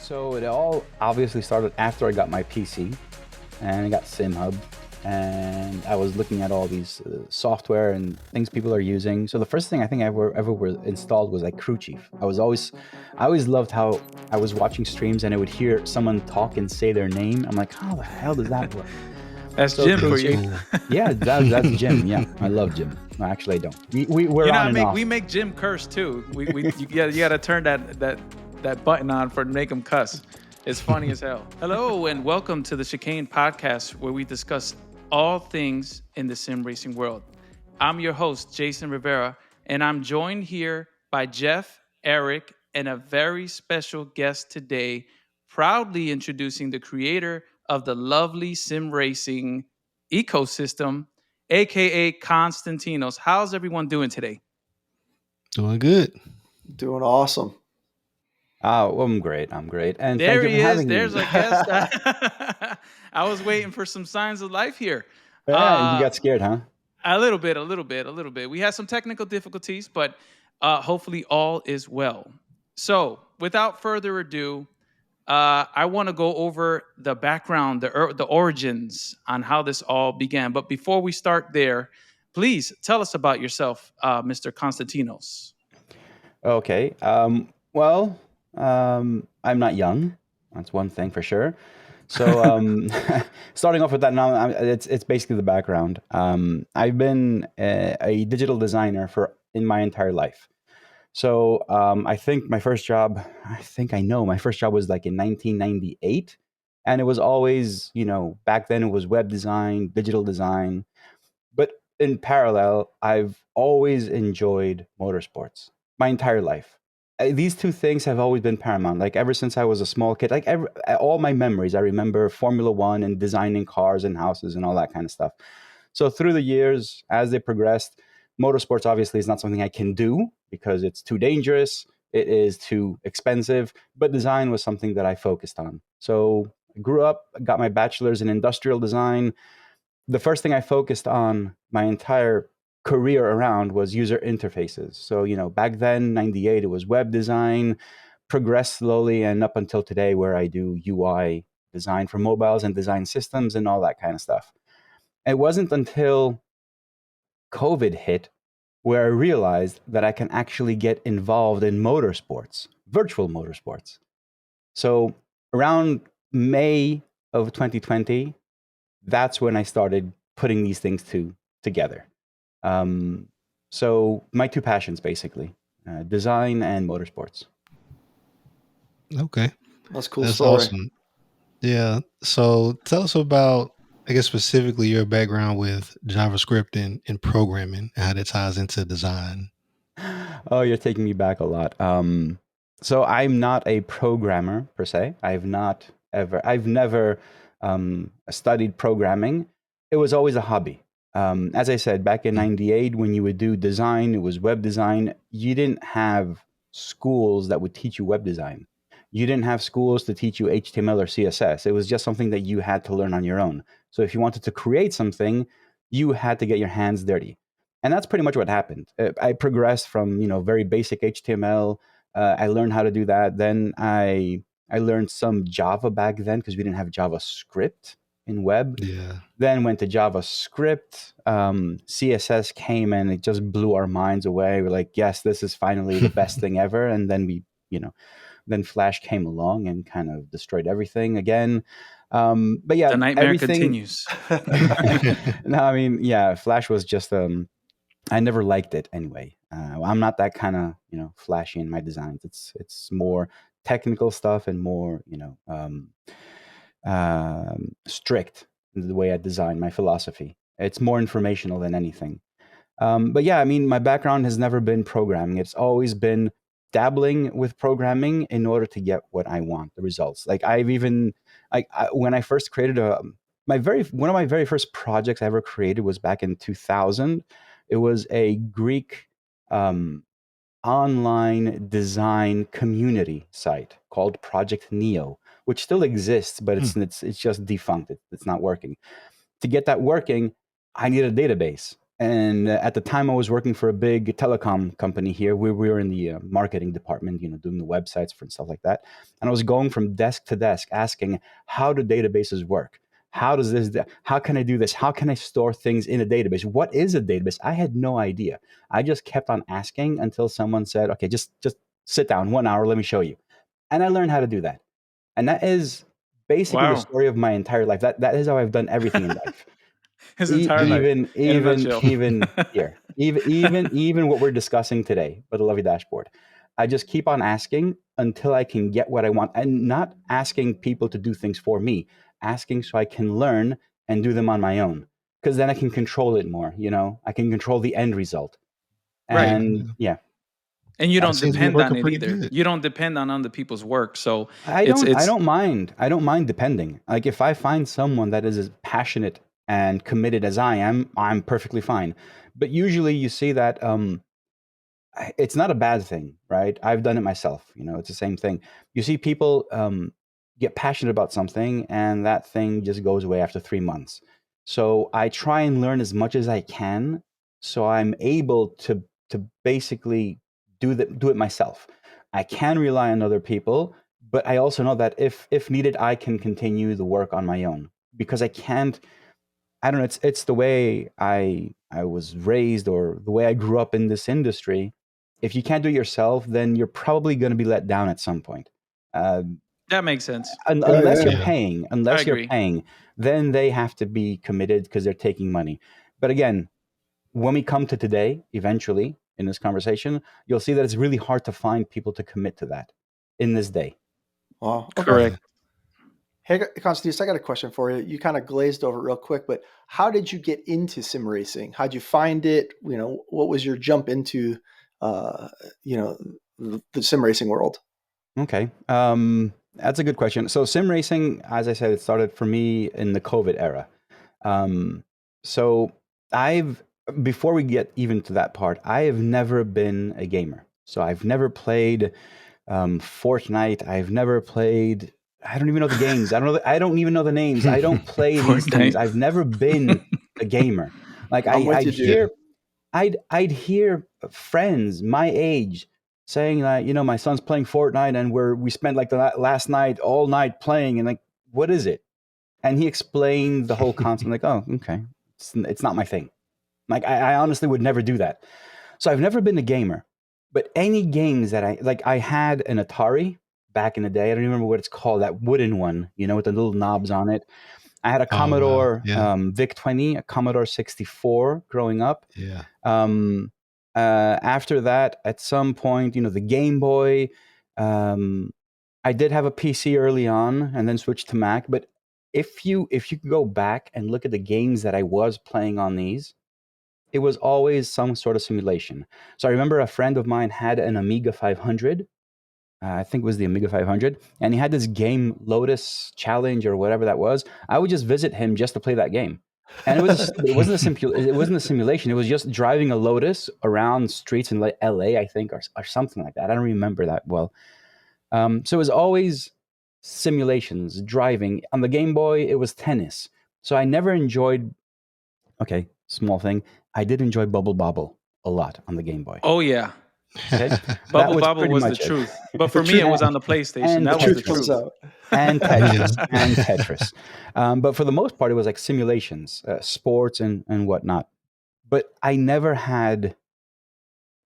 So it all obviously started after I got my PC and I got SimHub, and I was looking at all these software and things people are using. So the first thing I think I ever were installed was like Crew Chief. I always loved how I was watching streams and I would hear someone talk and say their name. I'm like, how the hell does that work? That's So Jim Crew for Chief, you. yeah, that's Jim. Yeah, I love Jim. No, actually, I don't. We're You know, on and off. we make Jim curse too. You gotta turn that button on for make him cuss. It's funny as hell. Hello and welcome to the Chicane Podcast, where we discuss all things in the sim racing world. I'm your host, Jason Rivera, and I'm joined here by Jeff, Eric, and a very special guest today, proudly introducing the creator of the Lovely SimRacing ecosystem, aka Constantinos. How's everyone doing today? Doing good. Doing awesome. Oh, I'm great. And There thank you he for is. having There's me. a guest. I was waiting for some signs of life here. Yeah, you got scared, huh? A little bit. We had some technical difficulties, but hopefully all is well. So, without further ado, I want to go over the background, the origins on how this all began. But before we start there, please tell us about yourself, Mr. Constantinos. Okay. I'm not young. That's one thing for sure. So, starting off with that now, it's basically the background. I've been a digital designer in my entire life. So, I think my first job was like in 1998, and it was always, back then it was web design, digital design, but in parallel, I've always enjoyed motorsports my entire life. These two things have always been paramount. Like ever since I was a small kid, all my memories, I remember Formula One and designing cars and houses and all that kind of stuff. So through the years, as they progressed, motorsports obviously is not something I can do because it's too dangerous. It is too expensive. But design was something that I focused on. So I grew up, got my bachelor's in industrial design. The first thing I focused on my entire career around was user interfaces. So, back then, 98, it was web design, progressed slowly, and up until today, where I do UI design for mobiles and design systems and all that kind of stuff. It wasn't until COVID hit where I realized that I can actually get involved in motorsports, virtual motorsports. So, around May of 2020, that's when I started putting these things together. So my two passions, basically, design and motorsports. Okay. That's a cool That's story. awesome. Yeah. So tell us about, I guess, specifically your background with JavaScript and programming and how that ties into design. Oh, you're taking me back a lot. So I'm not a programmer per se. I've never studied programming. It was always a hobby. As I said, back in 98, when you would do design, it was web design. You didn't have schools that would teach you web design. You didn't have schools to teach you HTML or CSS. It was just something that you had to learn on your own. So if you wanted to create something, you had to get your hands dirty. And that's pretty much what happened. I progressed from, very basic HTML. I learned how to do that. Then I learned some Java back then because we didn't have JavaScript in web. Yeah. Then went to JavaScript. CSS came and it just blew our minds away. We're like, yes, this is finally the best thing ever. And then then Flash came along and kind of destroyed everything again. But yeah, The nightmare everything continues. No, I mean, yeah, Flash was just I never liked it anyway. I'm not that kind of flashy in my designs. It's more technical stuff and more strict in the way I design my philosophy. It's more informational than anything. But yeah, I mean, my background has never been programming. It's always been dabbling with programming in order to get what I want, the results. Like when I first created one of my very first projects I ever created was back in 2000. It was a Greek online design community site called Project Neo, which still exists, but it's just defunct. It's not working. To get that working, I need a database. And at the time, I was working for a big telecom company here. We were in the marketing department, doing the websites for and stuff like that. And I was going from desk to desk asking, how do databases work? How does this? How can I do this? How can I store things in a database? What is a database? I had no idea. I just kept on asking until someone said, "Okay, just sit down, 1 hour. Let me show you." And I learned how to do that. And that is basically the Wow. story of my entire life. That is how I've done everything in life. His entire life, in a nutshell. Even here, even what we're discussing today, but the Lovely dashboard. I just keep on asking until I can get what I want, and not asking people to do things for me, asking so I can learn and do them on my own. Because then I can control it more. I can control the end result. Right. And yeah, And you That don't seems to be depend on working it pretty either. good. You don't depend on other people's work. So I it's don't I it's don't mind. I don't mind depending. Like if I find someone that is as passionate and committed as I am, I'm perfectly fine. But usually you see that it's not a bad thing, right? I've done it myself. It's the same thing. You see people get passionate about something, and that thing just goes away after 3 months. So I try and learn as much as I can, so I'm able to basically do it myself. I can rely on other people, but I also know that if needed, I can continue the work on my own because I can't. I don't know. It's the way I was raised or the way I grew up in this industry. If you can't do it yourself, then you're probably going to be let down at some point. Uh, that makes sense. Yeah, unless you're yeah. Yeah. paying, I unless you're agree. paying, then they have to be committed because they're taking money. But again, when we come to today, eventually in this conversation, you'll see that it's really hard to find people to commit to that in this day. Wow. Okay. Correct. Yeah. Hey, Constantinos, I got a question for you. You kind of glazed over it real quick, but how did you get into sim racing? How'd you find it? What was your jump into, uh, the sim racing world? Okay. That's a good question. So sim racing, as I said, it started for me in the COVID era. Um, so I've before we get even to that part, I have never been a gamer. So I've never played Fortnite. I've never played. I don't even know the games. I don't even know the names. I don't play these things. Fortnite. I've never been a gamer. Like I'm with I'd you, dude. hear I'd hear friends my age saying that my son's playing Fortnite and we spent like the last night all night playing and like what is it? And he explained the whole concept. I'm like, oh, okay, it's not my thing. Like I honestly would never do that. So I've never been a gamer, but any games that I had an Atari back in the day. I don't even remember what it's called, that wooden one, with the little knobs on it. I had a Oh wow. Commodore Yeah. VIC-20, a Commodore 64 growing up. Yeah. Um, After that, at some point, the Game Boy. Um, I did have a PC early on, and then switched to Mac. But if you go back and look at the games that I was playing on these, it was always some sort of simulation. So I remember a friend of mine had an Amiga 500. I think it was the Amiga 500, and he had this game Lotus Challenge or whatever that was. I would just visit him just to play that game, and it wasn't it wasn't a simulation. It was just driving a Lotus around streets in L.A. I think, or something like that. I don't remember that well. So it was always simulations, driving. On the Game Boy, it was tennis. So I never enjoyed. Okay, small thing. I did enjoy Bubble Bobble a lot on the Game Boy. Oh yeah. Okay, that Bubble was Bobble pretty was the much it. truth. But The for me, truth, it was And, on the PlayStation. and the That was the truth comes Tetris. truth. out. And Yeah. Tetris and Tetris. But for the most part, it was like simulations, sports and whatnot. But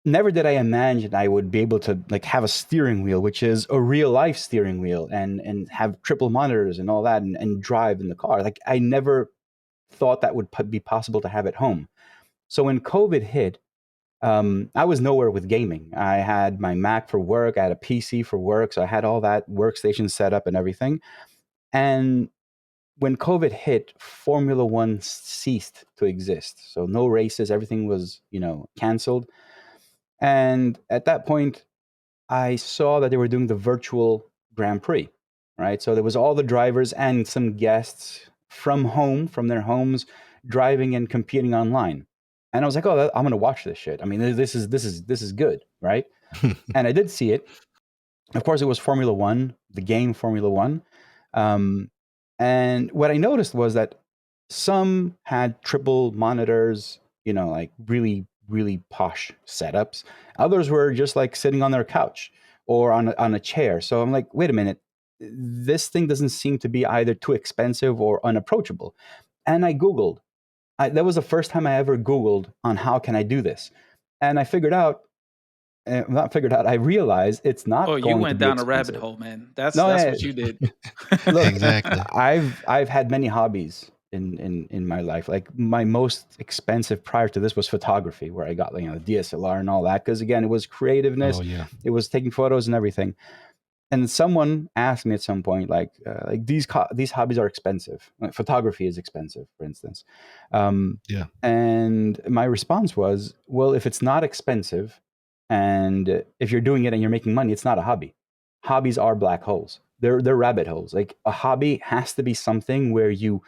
never did I imagine I would be able to like have a steering wheel, which is a real life steering wheel, and have triple monitors and all that, and drive in the car. Like I never thought that would be possible to have at home. So when COVID hit, I was nowhere with gaming. I had my Mac for work. I had a PC for work. So I had all that workstation set up and everything. And when COVID hit, Formula One ceased to exist. So no races, everything was, canceled. And at that point, I saw that they were doing the virtual Grand Prix, right? So there was all the drivers and some guests from their homes, driving and competing online. And I was like, oh, I'm going to watch this shit. I mean, this is good, right? And I did see it. Of course, it was Formula One, the game Formula One. And what I noticed was that some had triple monitors, like really, really posh setups. Others were just like sitting on their couch or on a chair. So I'm like, wait a minute, this thing doesn't seem to be either too expensive or unapproachable. And I Googled. That was the first time I ever Googled on how can I do this. And I figured out, I realized it's not Oh, you going to went be down a expensive. rabbit hole, man. That's No, what you did. Look, Exactly. I've had many hobbies in my life. Like my most expensive prior to this was photography, where I got the DSLR and all that. Because again, it was creativeness. Oh yeah. It was taking photos and everything. And someone asked me at some point, like these hobbies are expensive. Like, photography is expensive, for instance. Yeah. And my response was, well, if it's not expensive, and if you're doing it and you're making money, it's not a hobby. Hobbies are black holes. They're rabbit holes. Like a hobby has to be something where you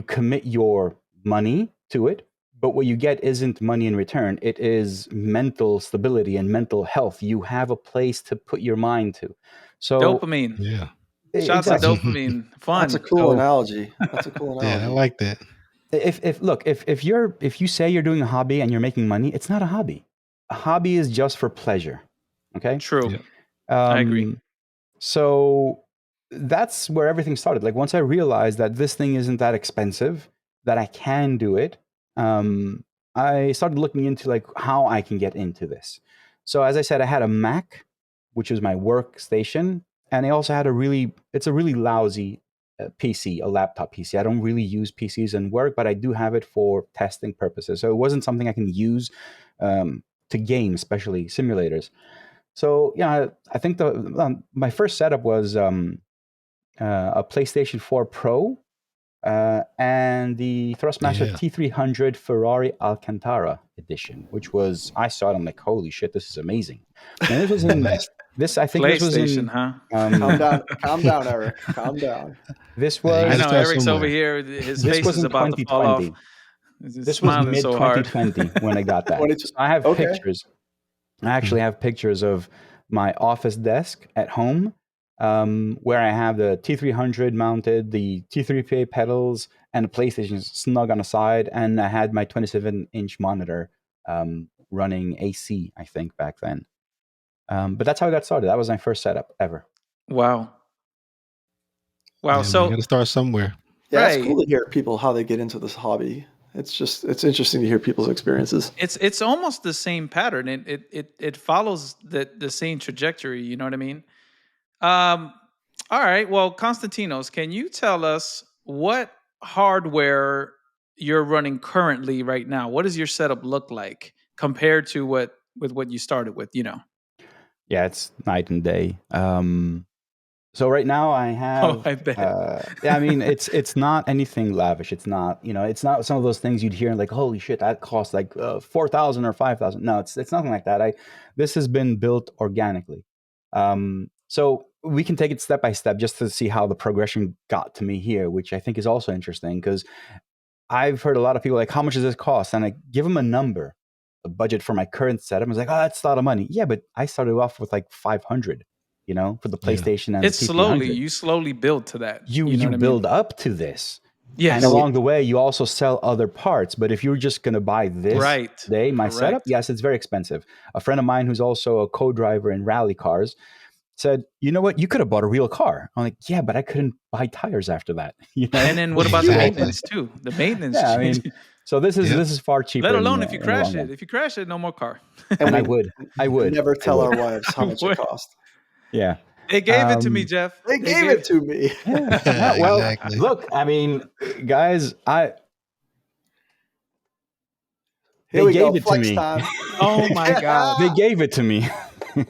commit your money to it, but what you get isn't money in return. It is mental stability and mental health. You have a place to put your mind to. So Dopamine. Yeah. Shots exactly. of dopamine. Fun. That's a cool So- analogy. That's a cool analogy. Yeah, I like that. If you say you're doing a hobby and you're making money, it's not a hobby. A hobby is just for pleasure. Okay. True. Yeah. I agree. So that's where everything started. Like once I realized that this thing isn't that expensive, that I can do it, I started looking into like how I can get into this. So as I said, I had a Mac, which was my workstation, and I also had it's a really lousy PC, a laptop PC. I don't really use PCs in work, but I do have it for testing purposes. So it wasn't something I can use to game, especially simulators. So yeah, I think my first setup was a PlayStation 4 Pro and the Thrustmaster Yeah. T300 Ferrari Alcantara edition, which was, I saw it, I'm like, holy shit, this is amazing. And this was in I think this was PlayStation, in huh? Calm down, Eric. Calm down. this Yeah, you I was gotta know start Eric's somewhere. over here. His this face was is in about to fall off. 2020. He's This was smiling mid so hard. 2020 when I got that. 22 So I have Okay. pictures. I actually have pictures of my office desk at home, where I have the T300 mounted, the T3PA pedals, and the PlayStation snug on the side, and I had my 27-inch monitor running AC, I think, back then. But that's how I got started. That was my first setup ever. Wow. Yeah, man, So you gotta start somewhere. Yeah, Right. it's cool to hear people how they get into this hobby. It's interesting to hear people's experiences. it's almost the same pattern. It follows the same trajectory. You know what I mean? All right. Well, Constantinos, can you tell us what hardware you're running currently right now? What does your setup look like compared to what you started with? You know. Yeah, it's night and day. So right now I have. Oh, I bet. Yeah, I mean it's not anything lavish. It's not it's not some of those things you'd hear and like, holy shit, that costs like 4,000 or 5,000. No, it's nothing like that. This has been built organically. So we can take it step by step just to see how the progression got to me here, which I think is also interesting because I've heard a lot of people like, how much does this cost? And I give them a number, a budget for my current setup. I was like, oh, that's a lot of money. Yeah, but I started off with like 500. For the PlayStation and It's the T300. slowly. You slowly build to that. You know what I build mean? up to this. Yes. And along the way, you also sell other parts. But if you're just going to buy this Right. today, my Correct. setup, yes, it's very expensive. A friend of mine who's also a co-driver in rally cars said, you know what? You could have bought a real car. I'm like, yeah, but I couldn't buy tires after that. And then what about the Exactly. maintenance too? The maintenance. Yeah, I mean, so this Yep. is far cheaper. let alone in, if you in the long crash it. run. If you crash it, no more car. And I we would never tell I our would. wives how much it cost. Yeah. They gave it to me, Um, Jeff. They gave it to me. Yeah. Well, Exactly. look, I mean, guys, Here they we go. gave it to Flex me. time. Oh my God. They gave it to me.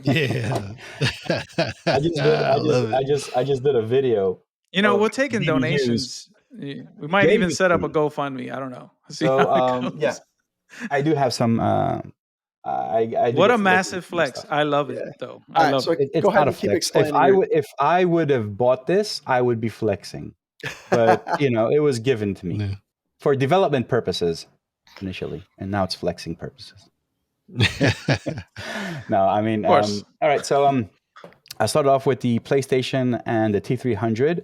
Yeah. I just did a video. We're of taking DVDs. donations. We might Gave even it set to up a me. GoFundMe. I don't know. See So how it goes. yeah, I do have some. I do What get a some massive some flex. stuff. I love it Yeah. though. All I right, love so it. It's go ahead not a and keep flex. explaining. If I would have bought this, I would be flexing. But it was given to me Yeah. for development purposes initially, and now it's flexing purposes. No, I mean, Of course. all right. So I started off with the PlayStation and the T300.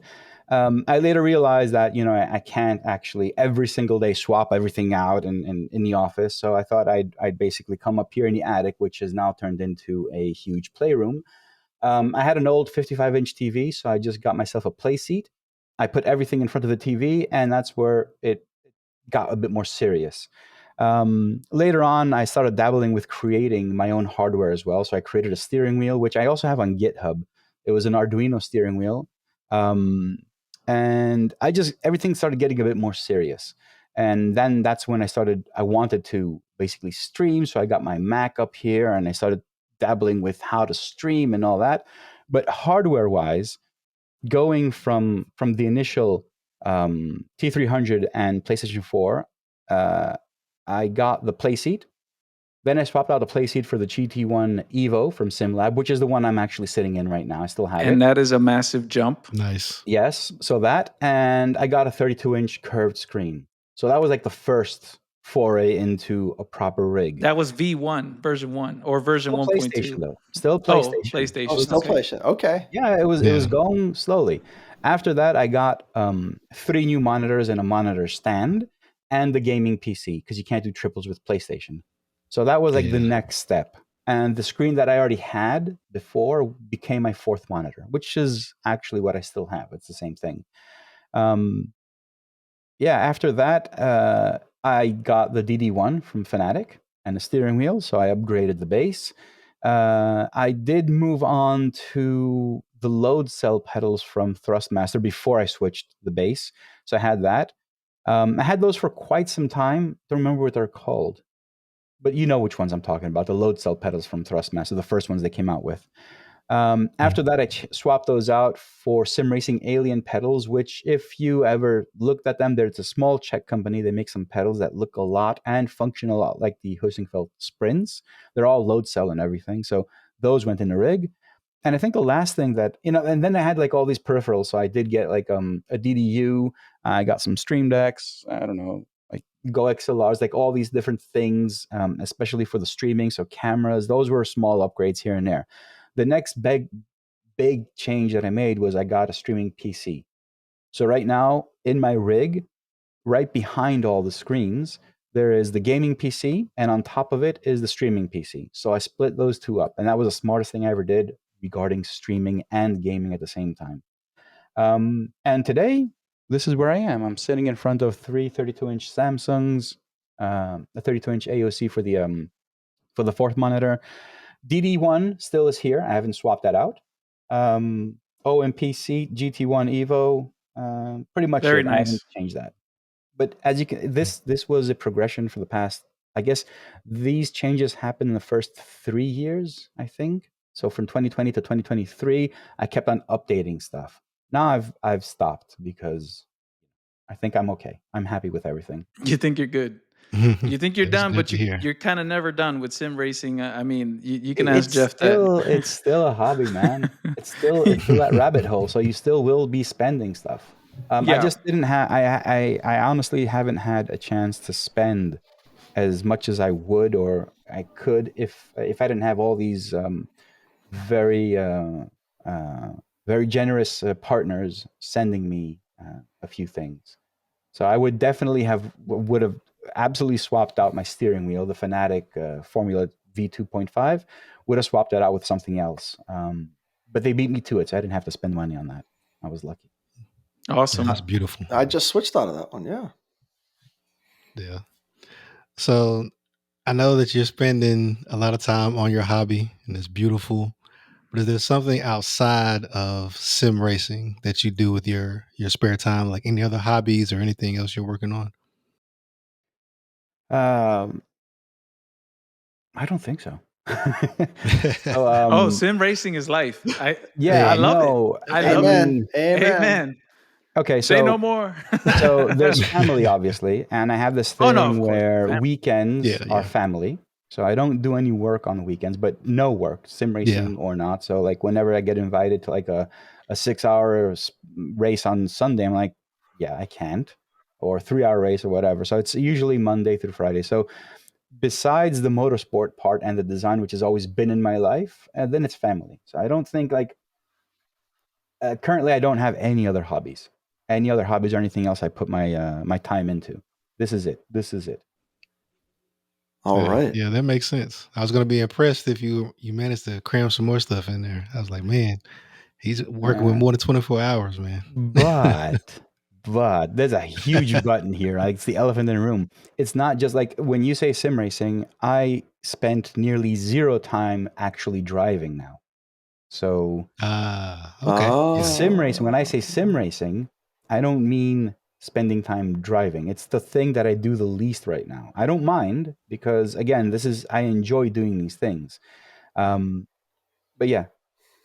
I later realized that I can't actually every single day swap everything out in the office. So I thought I'd basically come up here in the attic, which has now turned into a huge playroom. I had an old 55-inch TV, so I just got myself a play seat. I put everything in front of the TV, and that's where it got a bit more serious. Later on, I started dabbling with creating my own hardware as well. So I created a steering wheel, which I also have on GitHub. It was an Arduino steering wheel. And everything started getting a bit more serious. And then that's when I wanted to basically stream. So I got my Mac up here and I started dabbling with how to stream and all that. But hardware wise, going from the initial T300 and PlayStation 4, I got the play seat. Then I swapped out the play seat for the GT1 Evo from SimLab, which is the one I'm actually sitting in right now. I still have it. And that is a massive jump. Nice. Yes, so that, and I got a 32-inch curved screen. So that was like the first foray into a proper rig. That was V1, version 1, or version 1.2. PlayStation though. Still PlayStation. Oh, PlayStation. Oh, still Okay. PlayStation. Okay. Yeah, it was going slowly. After that, I got 3 new monitors and a monitor stand and the gaming PC, because you can't do triples with PlayStation. So that was like the next step. And the screen that I already had before became my 4th monitor, which is actually what I still have. It's the same thing. After that, I got the DD1 from Fanatic and the steering wheel, so I upgraded the base. I did move on to the load cell pedals from Thrustmaster before I switched the base, so I had that. I had those for quite some time. Don't remember what they're called, but you know which ones I'm talking about, the load cell pedals from Thrustmaster, the first ones they came out with. After that, I swapped those out for SimRacing Alien pedals, which if you ever looked at them, there's a small Czech company. They make some pedals that look a lot and function a lot like the Heusinkveld Sprints. They're all load cell and everything. So those went in the rig. And I think the last thing that, and then I had like all these peripherals. So I did get like a DDU. I got some Stream Decks. I don't know, like Go XLRs, like all these different things, especially for the streaming. So cameras, those were small upgrades here and there. The next big change that I made was I got a streaming PC. So right now in my rig, right behind all the screens, there is the gaming PC, and on top of it is the streaming PC. So I split those two up, and that was the smartest thing I ever did regarding streaming and gaming at the same time. And today, this is where I am. I'm sitting in front of 3 32-inch Samsungs, a 32-inch AOC for the 4th monitor. DD1 still is here. I haven't swapped that out. OMPC GT1 Evo, pretty much Very it. nice. I haven't changed that. But as you can, this was a progression for the past. I guess these changes happened in the first 3 years, I think. So from 2020 to 2023, I kept on updating stuff. Now I've stopped because I think I'm okay. I'm happy with everything. You think you're good. You think you're That's done, good but to hear. you're kind of never done with sim racing. I mean, you can ask Jeff It's still a hobby, man. It's still that rabbit hole. So you still will be spending stuff. I Yeah. just didn't have. I honestly haven't had a chance to spend as much as I would or I could if I didn't have all these very very generous partners sending me a few things. So I would definitely would have absolutely swapped out my steering wheel, the Fanatic Formula V2.5, would have swapped that out with something else. But they beat me to it, so I didn't have to spend money on that. I was lucky. Awesome. That's beautiful. I just switched out of that one. Yeah. Yeah. So I know that you're spending a lot of time on your hobby, and it's beautiful. But is there something outside of sim racing that you do with your spare time, like any other hobbies or anything else you're working on? I don't think so. Sim racing is life. I I love know. it. I love Amen. it. Amen. Amen. Okay, Say so no more. so there's family, obviously, and I have this thing Oh, no, of course. where weekends Yeah, are yeah. family. So I don't do any work on the weekends, but no work, sim racing or not. So like whenever I get invited to like a 6-hour race on Sunday, I'm like, yeah, I can't, or 3-hour race or whatever. So it's usually Monday through Friday. So besides the motorsport part and the design, which has always been in my life, then it's family. So I don't think like currently I don't have any other hobbies. any other hobbies or anything else I put my time into. This is it. All right. Yeah, that makes sense. I was gonna be impressed if you managed to cram some more stuff in there. I was like, man, he's working with Uh, more than 24 hours, man. but there's a huge button here. Like, it's the elephant in the room. It's not just like when you say sim racing. I spent nearly zero time actually driving now. So Okay. Yeah. sim racing. When I say Oh. sim racing, I don't mean spending time driving. It's the thing that I do the least right now. I don't mind because, again, I enjoy doing these things. But yeah,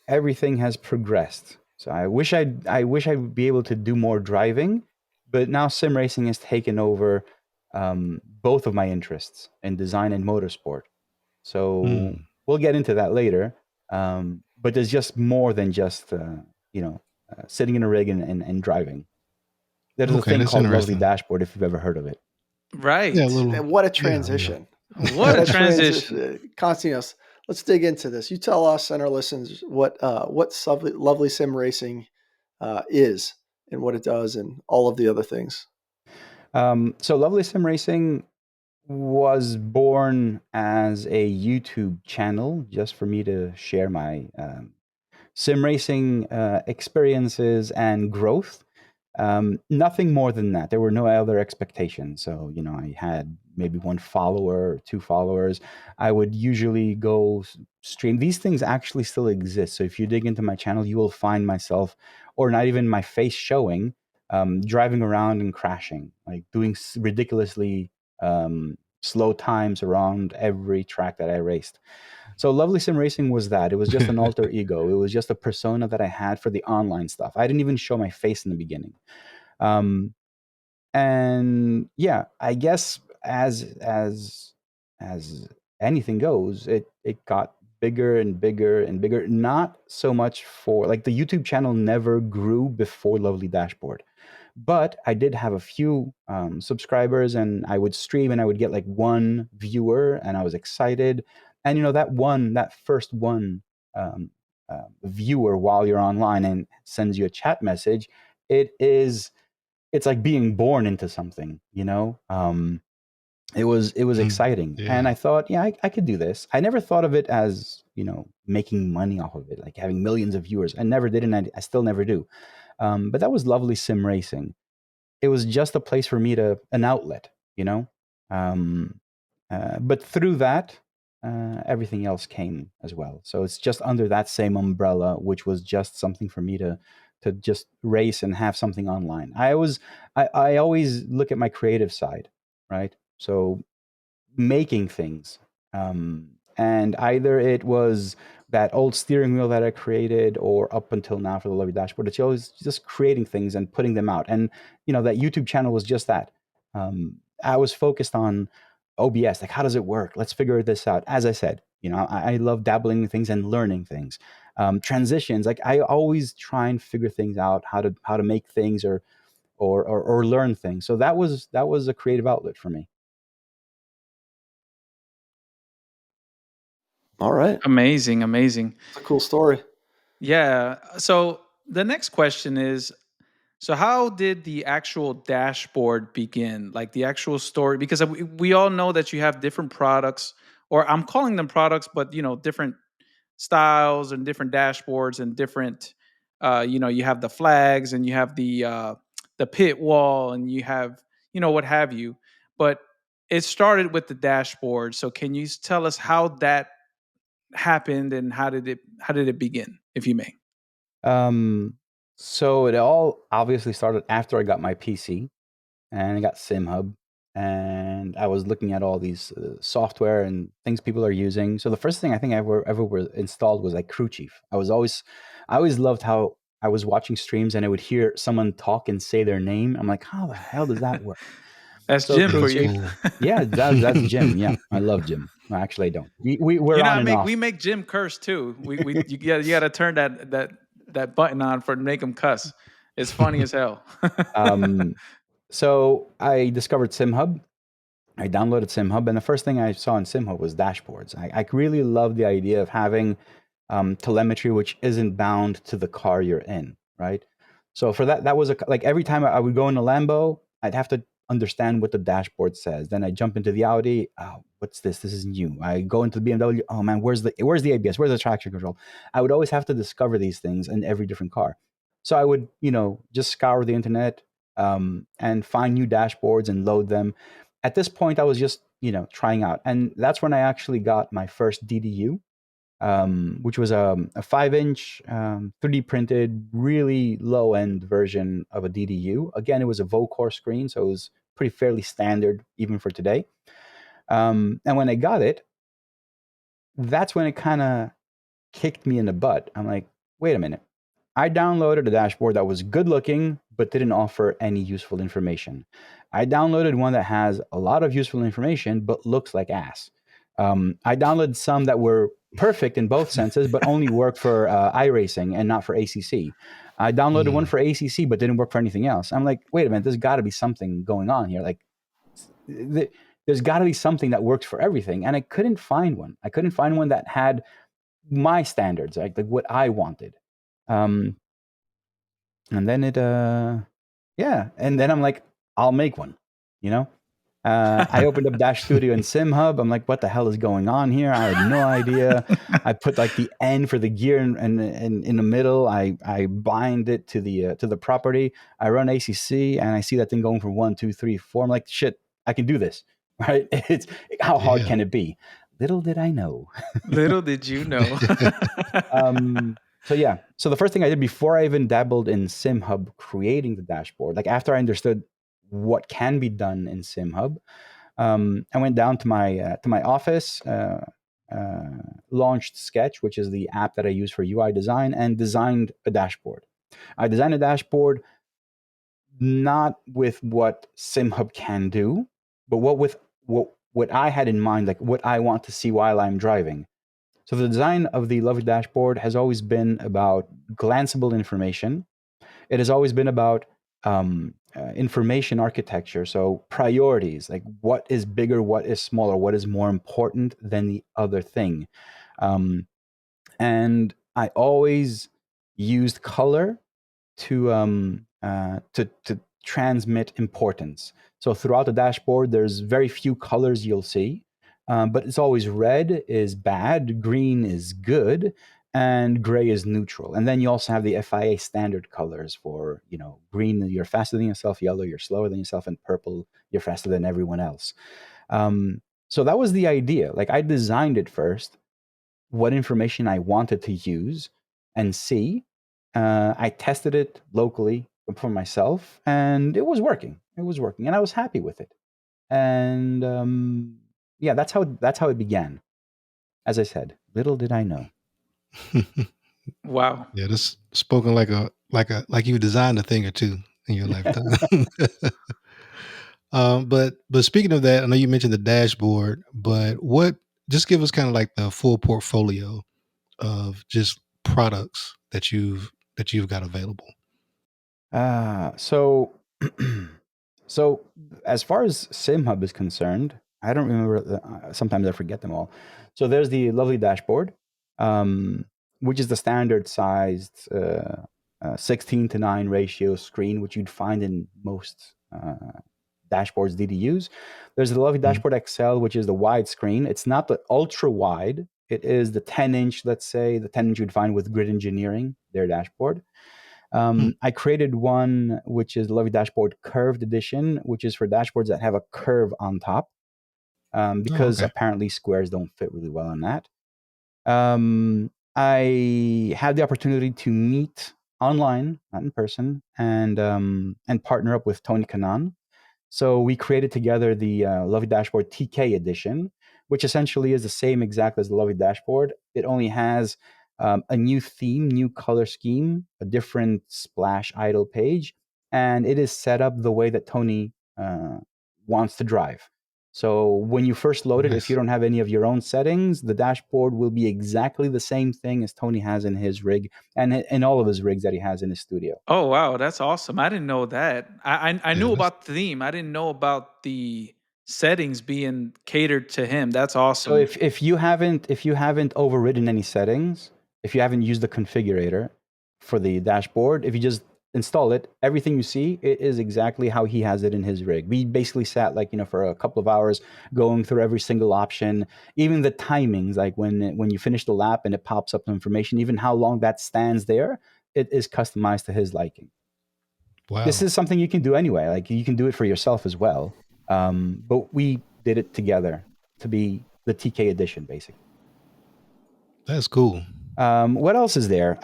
everything has progressed. So I wish I'd be able to do more driving, but now sim racing has taken over both of my interests in design and motorsport. So Mm. we'll get into that later. But there's just more than just sitting in a rig and driving. There's a Okay, thing that's called Lovely interesting. Dashboard, if you've ever heard of it. Yeah, a Right. little. What a Yeah, transition. What a transition. Constantinos, let's dig into this. You tell us and our listeners what Lovely Sim Racing is and what it does and all of the other things. So Lovely Sim Racing was born as a YouTube channel just for me to share my sim racing experiences and growth. Nothing more than that. There were no other expectations. So, I had maybe one follower or two followers. I would usually go stream. These things actually still exist. So if you dig into my channel, you will find myself, or not even my face showing, driving around and crashing, like doing ridiculously slow times around every track that I raced. So Lovely Sim Racing was that. It was just an yeah. alter ego. It was just a persona that I had for the online stuff. I didn't even show my face in the beginning. Um, and yeah, I guess as anything goes, it got bigger and bigger and bigger. Not so much for, like, the YouTube channel never grew before Lovely Dashboard, but I did have a few subscribers, and I would stream and I would get like one viewer, and I was excited. And that first one viewer while you're online and sends you a chat message, it's like being born into something. It was Mm. exciting, and Yeah. I thought, yeah, I could do this. I never thought of it as making money off of it, like having millions of viewers. I never did, and I still never do. But that was Lovely Sim Racing. It was just a place for me an outlet, you know. Um, but through that, everything else came as well. So it's just under that same umbrella, which was just something for me to just race and have something online. I always look at my creative side, right? So making things. And either it was that old steering wheel that I created, or up until now for the Lovely Dashboard, it's always just creating things and putting them out. And, that YouTube channel was just that. I was focused on OBS, like, how does it work? Let's figure this out. As I said, I love dabbling in things and learning things. Transitions, like, I always try and figure things out, how to make things or learn things. So that was a creative outlet for me. All right. Amazing, amazing. It's a cool story. Yeah. So the next question is, so how did the actual dashboard begin? Like the actual story, because we all know that you have different products, or I'm calling them products, but different styles and different dashboards and different you have the flags and you have the pit wall and you have what have you. But it started with the dashboard. So can you tell us how that happened and how did it begin, if you may? Um, so it all obviously started after I got my PC and I got SimHub, and I was looking at all these software and things people are using. So the first thing I think I ever were installed was like Crew Chief. I always loved how I was watching streams and I would hear someone talk and say their name. I'm like, how the hell does that work? That's So Jim Yeah, Crew for that's you. Chief, cool. yeah, that's Jim. Yeah, I love Jim. Well, actually, I don't. We're You know, on and we off. make Jim curse too. You got to turn that button on for make him cuss. It's funny as hell. Um, so I discovered SimHub. I downloaded SimHub, and the first thing I saw in SimHub was dashboards. I really love the idea of having telemetry which isn't bound to the car you're in, right? So for that was like every time I would go in a Lambo, I'd have to understand what the dashboard says. Then I jump into the Audi. Oh, what's this? This is new. I go into the BMW. Oh man, where's the ABS? Where's the traction control? I would always have to discover these things in every different car. So I would, just scour the internet and find new dashboards and load them. At this point, I was just, trying out, and that's when I actually got my first DDU. Which was a 5-inch 3D printed, really low end version of a DDU. Again, it was a Vocore screen, so it was pretty fairly standard even for today. And when I got it, that's when it kind of kicked me in the butt. I'm like, wait a minute. I downloaded a dashboard that was good looking, but didn't offer any useful information. I downloaded one that has a lot of useful information, but looks like ass. I downloaded some that were perfect in both senses, but only work for iRacing and not for ACC. I downloaded one for ACC, but didn't work for anything else. I'm like, wait a minute, there's got to be something going on here. Like, there's got to be something that works for everything. And I couldn't find one. I couldn't find one that had my standards, like what I wanted. And then and then I'm like, I'll make one, I opened up Dash Studio and Sim Hub. I'm like, what the hell is going on here? I had no idea. I put like the N for the gear and in the middle. I bind it to the property. I run ACC and I see that thing going from 1, 2, 3, 4. I'm like, shit, I can do this, right? It's how hard can it be? Little did I know. Little did you know. So the first thing I did before I even dabbled in Sim Hub creating the dashboard, like after I understood what can be done in Sim Hub, I went down to my office, launched Sketch, which is the app that I use for UI design, and designed a dashboard. I designed a dashboard not with what Sim Hub can do, but what I had in mind, like what I want to see while I'm driving. So the design of the Lovely dashboard has always been about glanceable information. It has always been about information architecture. So priorities, like what is bigger, what is smaller, what is more important than the other thing. And I always used color to transmit importance. So throughout the dashboard, there's very few colors you'll see. But it's always red is bad, green is good, and gray is neutral. And then you also have the FIA standard colors for, green, you're faster than yourself, yellow, you're slower than yourself, and purple, you're faster than everyone else. So that was the idea. Like I designed it first, what information I wanted to use and see. I tested it locally for myself, and it was working. And I was happy with it. And that's how it began. As I said, little did I know. Wow. Yeah, this spoken like you designed a thing or two in your lifetime. But speaking of that, I know you mentioned the dashboard, but just give us kind of like the full portfolio of just products that you've got available. So as far as Sim Hub is concerned, I don't remember. Sometimes I forget them all. So there's the Lovely dashboard, which is the standard sized 16:9 ratio screen, which you'd find in most dashboards, DDUs. There's the Lovely Dashboard XL, which is the wide screen. It's not the ultra wide. It is the 10-inch, let's say, the 10-inch you'd find with Grid Engineering, their dashboard. I created one, which is the Lovely Dashboard Curved Edition, which is for dashboards that have a curve on top, because apparently squares don't fit really well on that. I had the opportunity to meet online, not in person, and partner up with Tony Kanaan. So we created together the Lovely Dashboard TK Edition, which essentially is the same exact as the Lovely Dashboard. It only has a new theme, new color scheme, a different splash idle page, and it is set up the way that Tony wants to drive. So when you first load it, if you don't have any of your own settings, the dashboard will be exactly the same thing as Tony has in his rig and in all of his rigs that he has in his studio. Oh, wow. That's awesome. I didn't know that. I knew about the theme. I didn't know about the settings being catered to him. That's awesome. So if you haven't overridden any settings, if you haven't used the configurator for the dashboard, if you just install it, everything you see, it is exactly how he has it in his rig. We basically sat for a couple of hours going through every single option, even the timings, like when you finish the lap and it pops up information, even how long that stands there, it is customized to his liking. Wow. This is something you can do anyway. Like you can do it for yourself as well. But we did it together to be the TK edition, basically. That's cool. What else is there?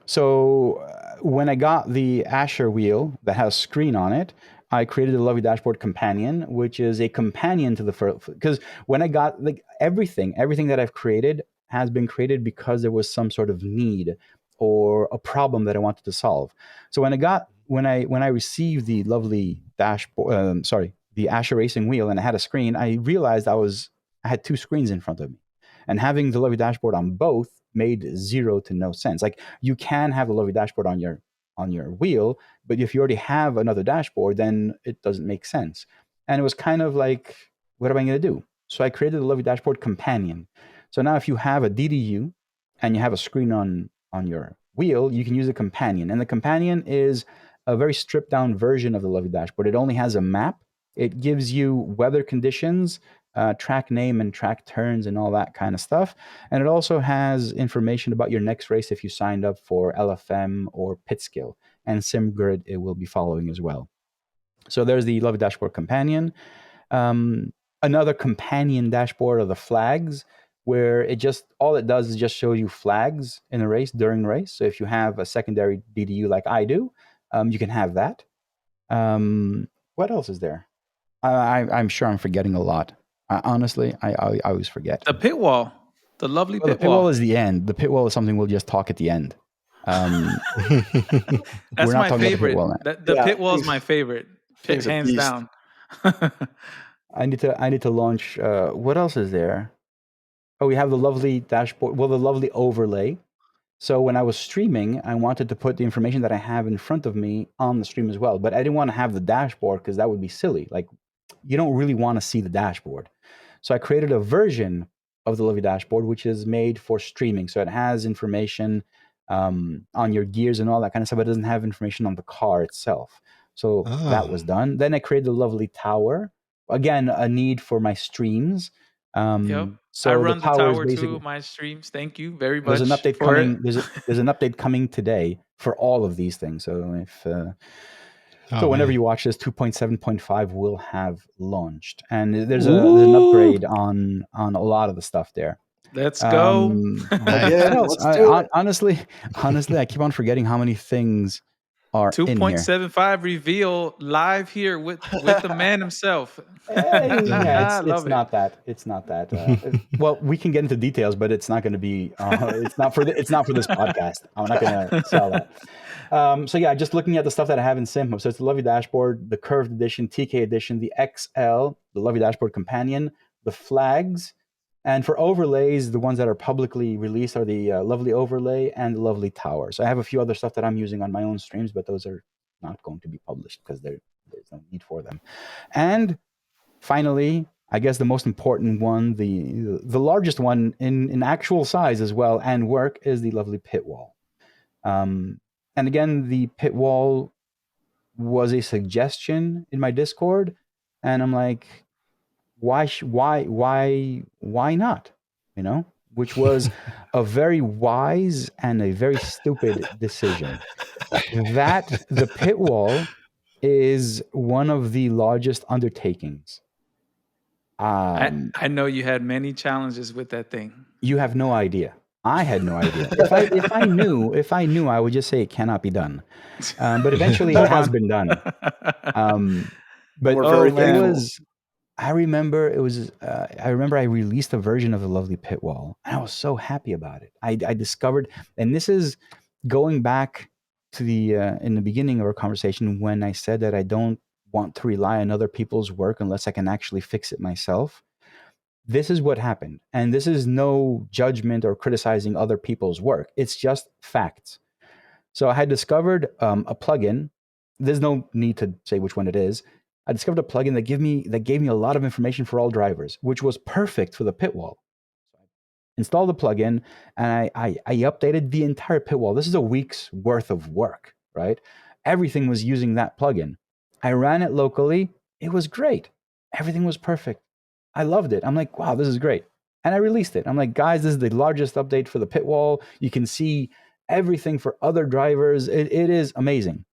So when I got the Asher wheel that has a screen on it, I created the Lovely Dashboard Companion, which is a companion to the first. Because when I got everything that I've created has been created because there was some sort of need or a problem that I wanted to solve. So when I received the Lovely Dashboard, the Asher Racing wheel, and I had a screen, I realized I had two screens in front of me. And having the Lovely Dashboard on both made zero to no sense. Like you can have the Lovely Dashboard on your wheel, but if you already have another dashboard, then it doesn't make sense. And it was kind of like, what am I going to do? So I created the Lovely Dashboard Companion. So now if you have a DDU and you have a screen on your wheel, you can use a companion. And the companion is a very stripped down version of the Lovely Dashboard. It only has a map. It gives you weather conditions, track name and track turns and all that kind of stuff. And it also has information about your next race if you signed up for LFM or pit skill. And SimGrid, it will be following as well. So there's the Lovely Dashboard Companion. Another companion dashboard are the flags, where all it does is just show you flags in a race during the race. So if you have a secondary DDU like I do, you can have that. What else is there? I'm sure I'm forgetting a lot. Honestly, I always forget. The pit wall, the lovely the pit pit wall wall. is the end. The pit wall is something we'll just talk at the end. That's we're not my talking favorite. About the pit wall now. The pit wall is my favorite. thing's a Hands beast. down. I need to launch. What else is there? Oh, we have the lovely dashboard. Well, the lovely overlay. So when I was streaming, I wanted to put the information that I have in front of me on the stream as well. But I didn't want to have the dashboard because that would be silly. Like, you don't really want to see the dashboard. So I created a version of the Lovely Dashboard, which is made for streaming. So it has information on your gears and all that kind of stuff, but it doesn't have information on the car itself. So that was done. Then I created the Lovely Tower. Again, a need for my streams. Yep. So I run the tower basically, to my streams. Thank you very much. there's an update for coming. it. There's an update coming today for all of these things. So if so whenever you watch this, 2.7.5 will have launched, and there's an upgrade on a lot of the stuff there. Let's go. Let's do it. Honestly, I keep on forgetting how many things are in here. 2.75 reveal live here with the man himself. Yeah, it's love not that. It's not that. Well, we can get into details, but it's not going to be. It's not for this podcast. I'm not going to sell that. So yeah, just looking at the stuff that I have in Sim. So it's the Lovely Dashboard, the Curved Edition, TK Edition, the XL, the Lovely Dashboard Companion, the flags, and for overlays, the ones that are publicly released are the Lovely Overlay and the Lovely Tower. So I have a few other stuff that I'm using on my own streams, but those are not going to be published because there's no need for them. And finally, I guess the most important one, the largest one in actual size as well and work, is the Lovely Pit Wall. And again, the pit wall was a suggestion in my Discord, and I'm like, why not? You know, which was a very wise and a very stupid decision. That the pit wall is one of the largest undertakings. I know you had many challenges with that thing. You have no idea. I had no idea. If I knew, I would just say it cannot be done. But eventually, it has been done. But We're very it was. I remember I released a version of the Lovely Pit Wall, and I was so happy about it. I discovered, and this is going back to the in the beginning of our conversation when I said that I don't want to rely on other people's work unless I can actually fix it myself. This is what happened. And this is no judgment or criticizing other people's work. It's just facts. So I had discovered a plugin. There's no need to say which one it is. I discovered a plugin that gave me a lot of information for all drivers, which was perfect for the pit wall. Installed the plugin, and I updated the entire pit wall. This is a week's worth of work. right? Everything was using that plugin. I ran it locally. It was great. Everything was perfect. I loved it. I'm like, wow, this is great. And I released it. I'm like, guys, this is the largest update for the pit wall. You can see everything for other drivers. It is amazing.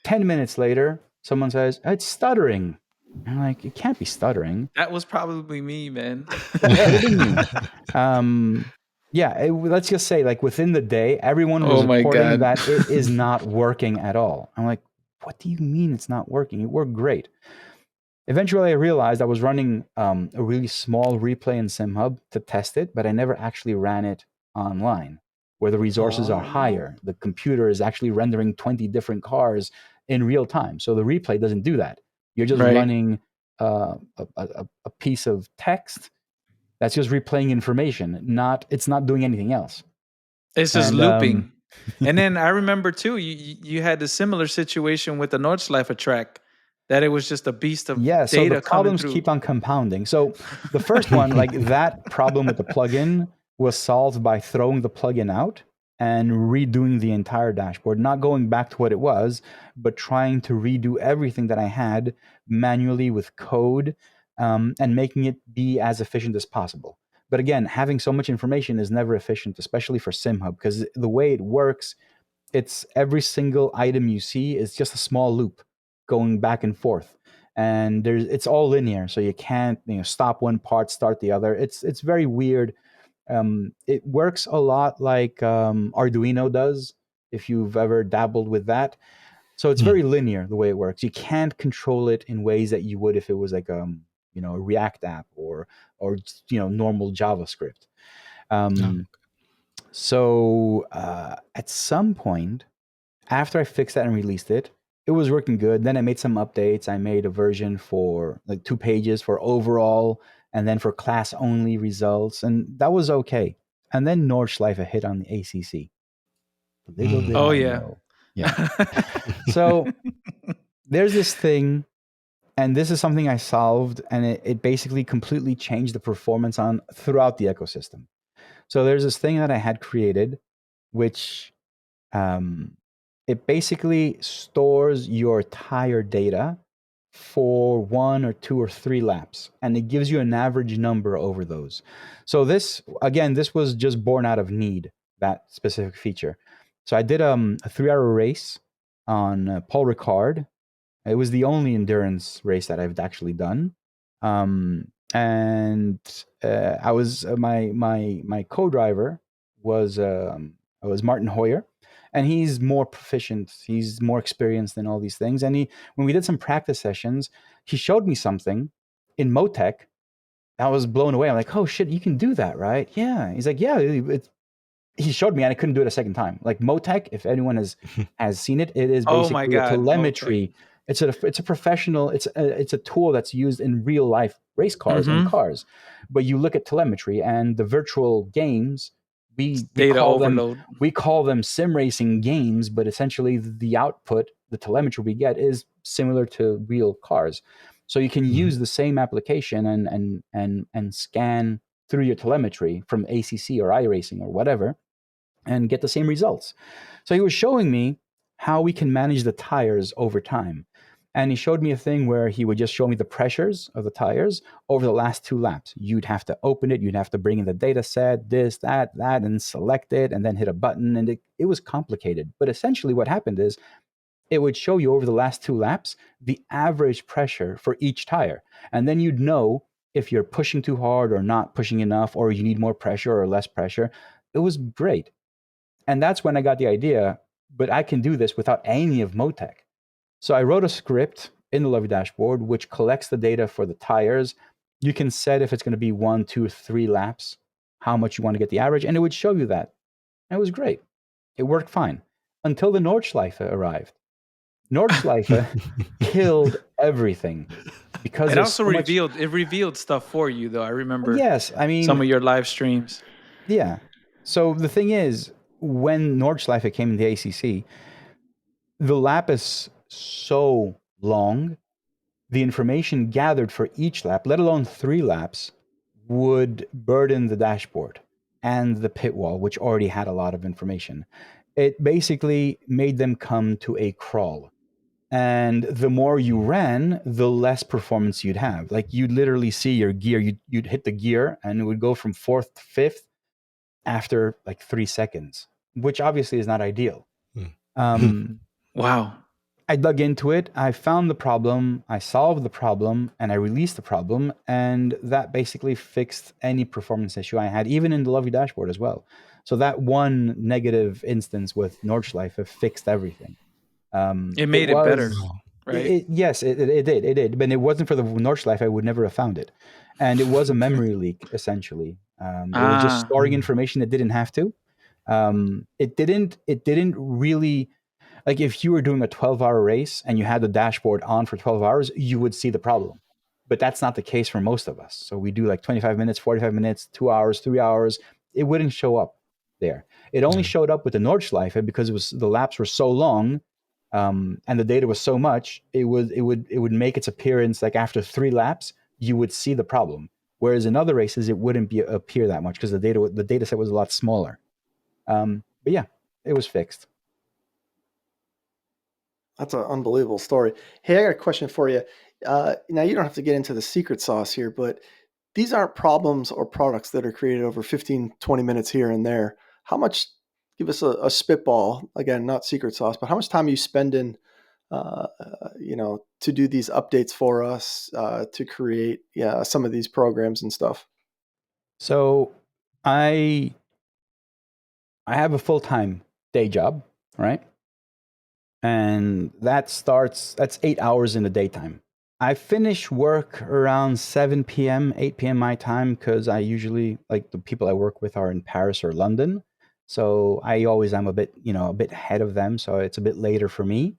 10 minutes later, someone says, it's stuttering. I'm like, it can't be stuttering. That was probably me, man. You're kidding me. Let's just say, like, within the day, everyone was Oh my reporting God. that it is not working at all. I'm like, what do you mean it's not working? It worked great. Eventually, I realized I was running a really small replay in SimHub to test it, but I never actually ran it online, where the resources are higher. The computer is actually rendering 20 different cars in real time. So the replay doesn't do that. You're just Right. running a piece of text that's just replaying information. It's not doing anything else. It's just And, looping. And then I remember too, you had a similar situation with the Nordschleife track, that it was just a beast of Yeah, so data the coming problems through. keep on compounding. So the first one, like that problem with the plugin was solved by throwing the plugin out and redoing the entire dashboard, not going back to what it was, but trying to redo everything that I had manually with code, and making it be as efficient as possible. But again, having so much information is never efficient, especially for SimHub, because the way it works, it's every single item you see is just a small loop going back and forth, and it's all linear, so you can't stop one part, start the other. It's very weird. It works a lot like Arduino does, if you've ever dabbled with that. So it's very linear the way it works. You can't control it in ways that you would if it was like a React app or normal JavaScript. So at some point, after I fixed that and released it, it was working good. Then I made some updates. I made a version for like 2 pages for overall, and then for class only results, and that was okay. And then Nordschleife hit on the ACC. Little did Oh I yeah. know. Yeah. So there's this thing, and this is something I solved, and it basically completely changed the performance on throughout the ecosystem. So there's this thing that I had created, which it basically stores your tire data for 1 or 2 or 3 laps, and it gives you an average number over those. So this was just born out of need, that specific feature. So I did a 3-hour race on Paul Ricard. It was the only endurance race that I've actually done. And I was my co-driver was Martin Hoyer, and he's more proficient. He's more experienced in all these things. And when we did some practice sessions, he showed me something in Motec. I was blown away. I'm like, oh shit, you can do that, right? Yeah. He's like, yeah. He showed me, and I couldn't do it a second time. Like Motec, if anyone has seen it, it is Oh my basically a God, telemetry. It's a professional. It's a tool that's used in real life race cars and cars. But you look at telemetry and the virtual games. We data call overload. them sim racing games, but essentially the output, the telemetry we get, is similar to real cars. So you can use the same application and scan through your telemetry from ACC or iRacing or whatever, and get the same results. So he was showing me how we can manage the tires over time. And he showed me a thing where he would just show me the pressures of the tires over the last 2 laps. You'd have to open it, you'd have to bring in the data set, this, that, and select it, and then hit a button. And it was complicated. But essentially what happened is it would show you over the last 2 laps the average pressure for each tire. And then you'd know if you're pushing too hard or not pushing enough, or you need more pressure or less pressure. It was great. And that's when I got the idea, but I can do this without any of Motec. So I wrote a script in the Lovely dashboard, which collects the data for the tires. You can set if it's going to be 1, 2, 3 laps, how much you want to get the average, and it would show you that. And it was great. It worked fine until the Nordschleife arrived. Nordschleife killed everything because It there's also so much. revealed stuff for you, though. I remember Yes, I mean, some of your live streams. yeah. So the thing is, when Nordschleife came in the ACC, the lap is so long. The information gathered for each lap, let alone 3 laps, would burden the dashboard and the pit wall, which already had a lot of information. it basically made them come to a crawl. And the more you ran, the less performance you'd have. Like you'd literally see your gear, you'd hit the gear and it would go from fourth to fifth after like 3 seconds, which obviously is not ideal. Wow. I dug into it, I found the problem, I solved the problem, and I released the problem. And that basically fixed any performance issue I had, even in the Lovely dashboard as well. So that one negative instance with Nordschleife fixed everything. It made it better, Wow. right? Yes, it did. It did. But it wasn't for the Nordschleife, I would never have found it. And it was a memory leak, essentially. It was just storing information that didn't have to. It didn't really, like if you were doing a 12-hour race and you had the dashboard on for 12 hours, you would see the problem. But that's not the case for most of us. So we do like 25 minutes, 45 minutes, 2 hours, 3 hours. It wouldn't show up there. It only showed up with the Nordschleife because the laps were so long, and the data was so much. It would make its appearance like after 3 laps, you would see the problem. Whereas in other races, it wouldn't appear that much because the data set was a lot smaller. But yeah, it was fixed. That's an unbelievable story. Hey, I got a question for you. Now, you don't have to get into the secret sauce here, but these aren't problems or products that are created over 15, 20 minutes here and there. How much, give us a spitball, again, not secret sauce, but how much time are you spending, to do these updates for us, to create some of these programs and stuff? So I have a full-time day job, right? And that's 8 hours in the daytime. I finish work around 7 p.m., 8 p.m. my time, because I usually, like the people I work with are in Paris or London. So I always am a bit ahead of them. So it's a bit later for me.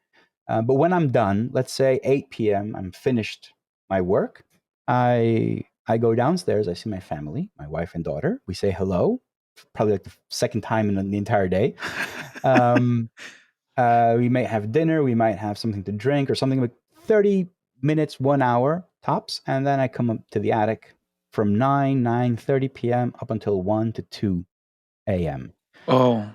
But when I'm done, let's say 8 p.m., I'm finished my work. I go downstairs, I see my family, my wife and daughter. We say hello, probably like the second time in the entire day. We might have dinner, we might have something to drink or something, like 30 minutes, 1 hour tops. And then I come up to the attic from 9:30 p.m. up until 1 to 2 a.m. Oh,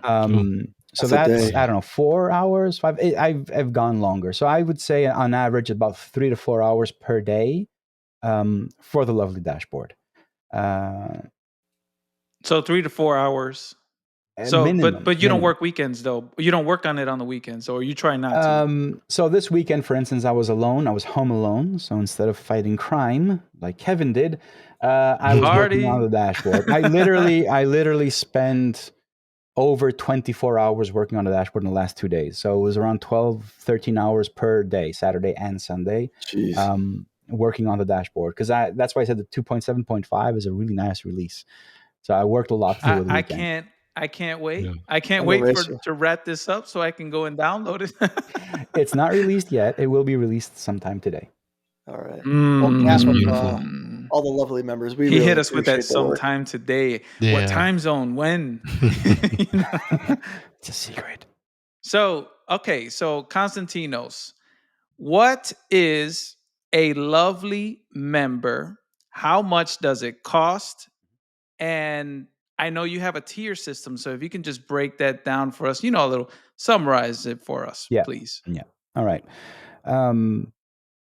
So That's a that's, day. I don't know, 4 hours, 5. I've gone longer. So I would say on average about 3 to 4 hours per day for the Lovely dashboard. so 3 to 4 hours. At So, minimum, but you don't minimum. work weekends though. You don't work on it on the weekends, or you try not to. So this weekend, for instance, I was alone. I was home alone. So instead of fighting crime like Kevin did, I was working on the dashboard. I literally spent over 24 hours working on the dashboard in the last 2 days. So it was around 12, 13 hours per day, Saturday and Sunday, Jeez. working on the dashboard. Because that's why I said the 2.7.5 is a really nice release. So I worked a lot through the weekend. I can't wait. Yeah. I can't I'm a wait racer. to wrap this up so I can go and download it. It's not released yet. It will be released sometime today. All right. Mm. On That's behalf of beautiful. all the lovely members, we He really hit us with that appreciate the work. sometime today. Yeah. What time zone? When? You know? It's a secret. So, okay. So, Constantinos, what is a Lovely member? How much does it cost? And I know you have a tier system. So, if you can just break that down for us, a little summarize it for us, Yeah. please. Yeah. All right.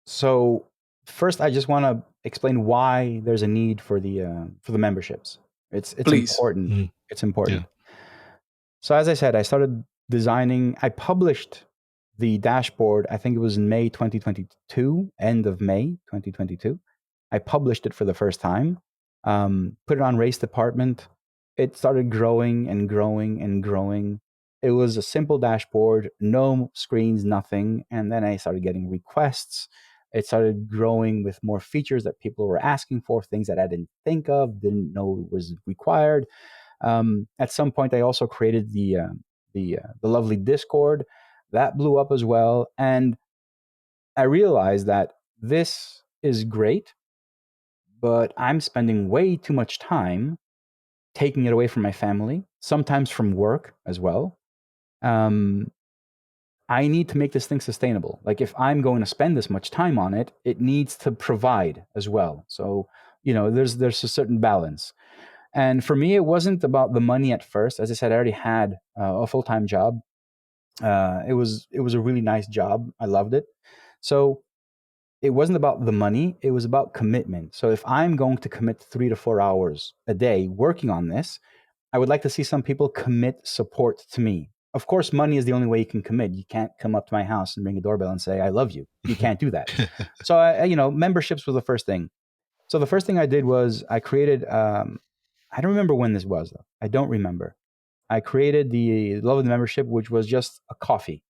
So first, I just want to explain why there's a need for the memberships. It's Please. important. Mhm. It's important. Yeah. So as I said, I started designing. I published the dashboard. I think it was in May 2022, end of May 2022. I published it for the first time. Put it on Race Department. It started growing and growing and growing. It was a simple dashboard, no screens, nothing. And then I started getting requests. It started growing with more features that people were asking for, things that I didn't think of, didn't know was required. At some point, I also created the Lovely Discord. That blew up as well. And I realized that this is great, but I'm spending way too much time taking it away from my family, sometimes from work as well. I need to make this thing sustainable. Like if I'm going to spend this much time on it, it needs to provide as well. So, there's a certain balance. And for me, it wasn't about the money at first. As I said, I already had a full-time job. It was a really nice job. I loved it. So it wasn't about the money. It was about commitment. So if I'm going to commit 3 to 4 hours a day working on this, I would like to see some people commit support to me. Of course, money is the only way you can commit. You can't come up to my house and ring a doorbell and say, I love you. You can't do that. So, memberships was the first thing. So the first thing I did was I created, I don't remember when this was, though. I don't remember. I created the Love of the Membership, which was just a coffee.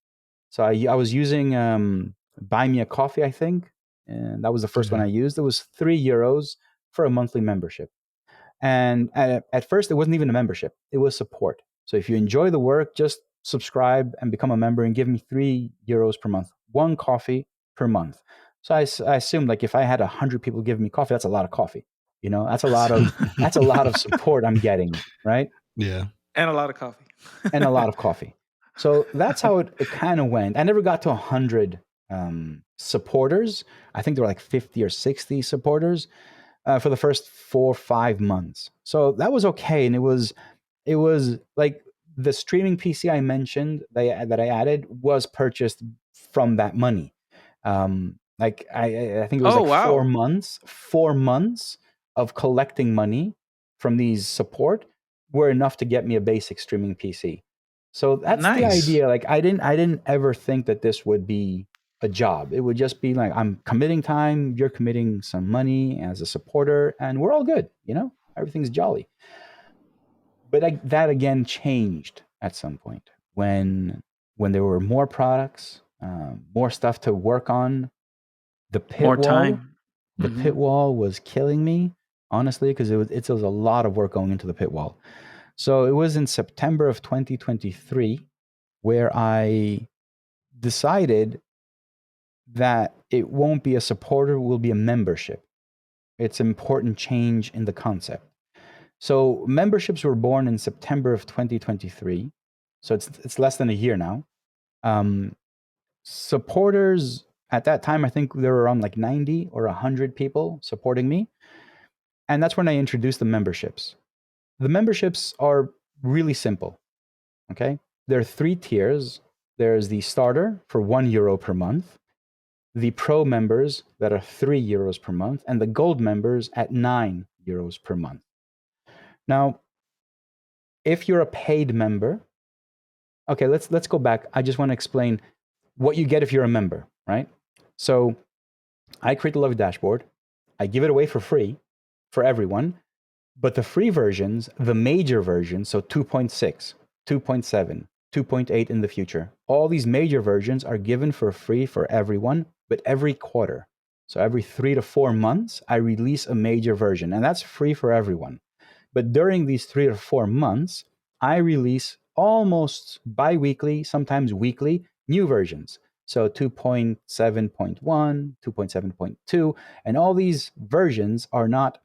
So I was using Buy Me a Coffee, I think. And that was the first one I used. It was €3 for a monthly membership. And at first, it wasn't even a membership. It was support. So if you enjoy the work, just subscribe and become a member and give me €3 per month, one coffee per month. So I assumed like if I had 100 people giving me coffee, that's a lot of coffee. That's a lot of support I'm getting, right? Yeah. And a lot of coffee. And a lot of coffee. So that's how it kind of went. I never got to 100 supporters. I think there were like 50 or 60 supporters for the first 4 or 5 months. So that was okay. And it was like the streaming PC I mentioned that I added was purchased from that money. Like I think it was 4 months of collecting money from these support were enough to get me a basic streaming PC. So that's the idea. Like I didn't ever think that this would be a job. It would just be like, I'm committing time, you're committing some money as a supporter, and we're all good. Everything's jolly. But that again changed at some point when there were more products, more stuff to work on. The pit more wall, time. the pit wall was killing me, honestly, because it was a lot of work going into the pit wall. So it was in September of 2023 where I decided that it won't be a supporter, it will be a membership. It's an important change in the concept. So memberships were born in September of 2023. So it's less than a year now. Supporters at that time, I think there were around like 90 or 100 people supporting me. And that's when I introduced the memberships. The memberships are really simple. Okay. There are 3 tiers. There's the starter for €1 per month, the pro members that are €3 per month, and the gold members at €9 per month. Now, if you're a paid member, okay, let's go back. I just want to explain what you get if you're a member, right? So I create the Love dashboard. I give it away for free for everyone. But the free versions, the major versions, so 2.6, 2.7, 2.8 in the future, all these major versions are given for free for everyone, but every quarter. So every 3 to 4 months, I release a major version, and that's free for everyone. But during these 3 to 4 months, I release almost bi-weekly, sometimes weekly, new versions. So 2.7.1, 2.7.2, and all these versions are not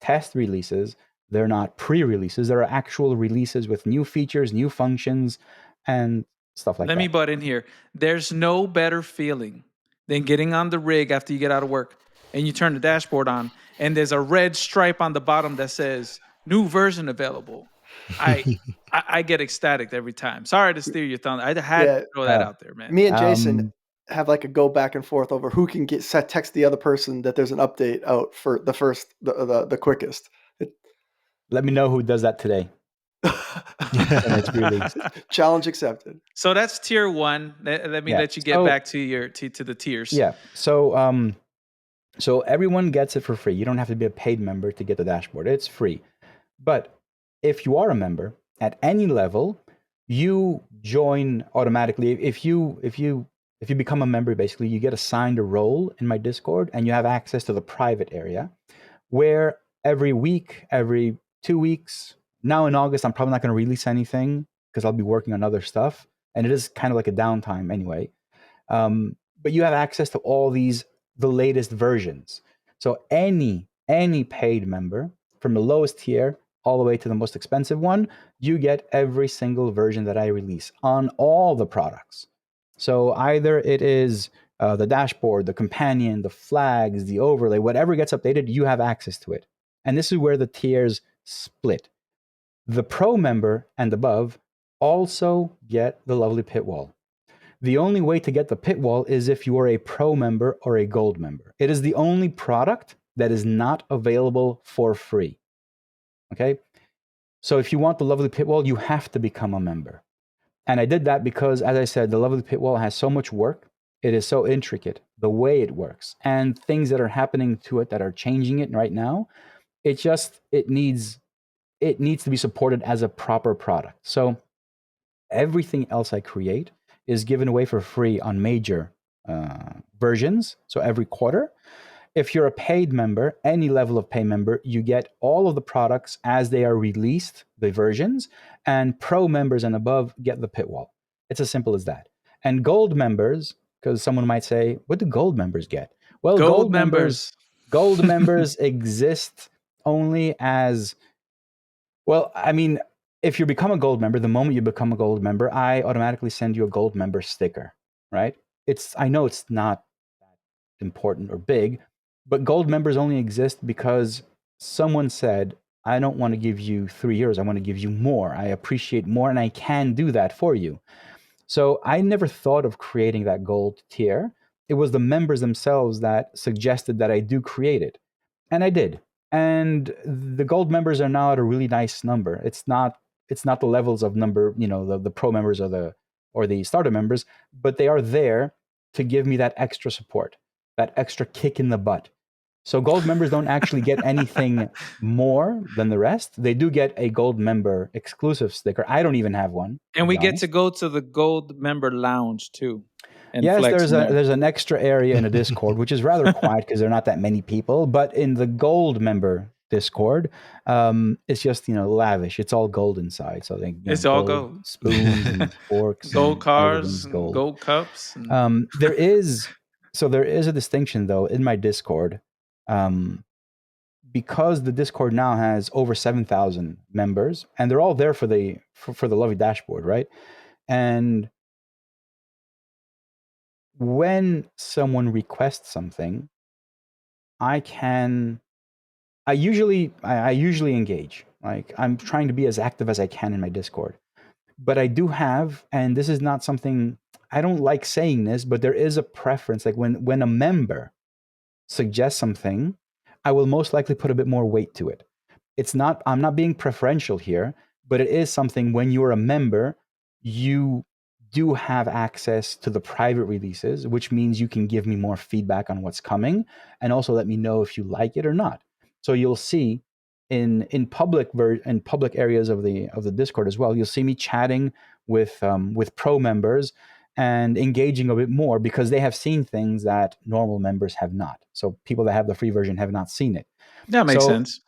test releases. They're not pre-releases. They're actual releases with new features, new functions, and stuff like that. Let me butt in here. There's no better feeling than getting on the rig after you get out of work and you turn the dashboard on and there's a red stripe on the bottom that says new version available. I get ecstatic every time. Sorry to steal your thunder. I had to throw that out there, man. Me and Jason have like a go back and forth over who can text the other person that there's an update out for the quickest. Let me know who does that today. And it's released. Challenge accepted. So that's tier 1. Let me let you get back to the tiers. Yeah. So so everyone gets it for free. You don't have to be a paid member to get the dashboard. It's free. But if you are a member at any level, you join automatically. If you become a member, basically, you get assigned a role in my Discord and you have access to the private area where every week, every 2 weeks, now in August, I'm probably not going to release anything because I'll be working on other stuff. And it is kind of like a downtime anyway. But you have access to all the latest versions. So any paid member from the lowest tier all the way to the most expensive one, you get every single version that I release on all the products. So either it is the dashboard, the companion, the flags, the overlay, whatever gets updated, you have access to it. And this is where the tiers split. The pro member and above also get the lovely pit wall. The only way to get the pit wall is if you are a pro member or a gold member. It is the only product that is not available for free. Okay? So if you want the lovely pit wall, you have to become a member. And I did that because, as I said, the lovely pit wall has so much work. It is so intricate, the way it works, and things that are happening to it that are changing it right now. It needs to be supported as a proper product. So everything else I create is given away for free on major versions. So every quarter. If you're a paid member, any level of pay member, you get all of the products as they are released, the versions, and pro members and above get the pit wall. It's as simple as that. And gold members, because someone might say, what do gold members get? Well, Gold members. gold members exist only as, well, I mean, if you become a gold member, the moment you become a gold member, I automatically send you a gold member sticker, right? I know it's not that important or big, but gold members only exist because someone said, I don't want to give you 3 years. I want to give you more. I appreciate more, and I can do that for you. So I never thought of creating that gold tier. It was the members themselves that suggested that I do create it. And I did. And the gold members are now at a really nice number. It's not the levels of number, the pro members or the starter members, but they are there to give me that extra support, that extra kick in the butt. So gold members don't actually get anything more than the rest. They do get a gold member exclusive sticker. I don't even have one. And we get honest. to go to the gold member lounge too. And Yes, flex there's an extra area in a Discord, which is rather quiet because there are not that many people. But in the gold member Discord, it's just lavish. It's all gold inside. So they It's all gold. spoons and forks, Gold and cars, everything's and gold. gold cups. And There is a distinction though in my Discord, because the Discord now has over 7,000 members, and they're all there for the lovely dashboard, right? And when someone requests something, I usually engage. Like, I'm trying to be as active as I can in my Discord. But I do have, and this is not something, I don't like saying this, but there is a preference. Like when a member suggests something, I will most likely put a bit more weight to it. I'm not being preferential here, but it is something. When you're a member, you do have access to the private releases, which means you can give me more feedback on what's coming and also let me know if you like it or not. So you'll see in public areas of the Discord as well, you'll see me chatting with pro members and engaging a bit more because they have seen things that normal members have not. So people that have the free version have not seen it. that makes sense.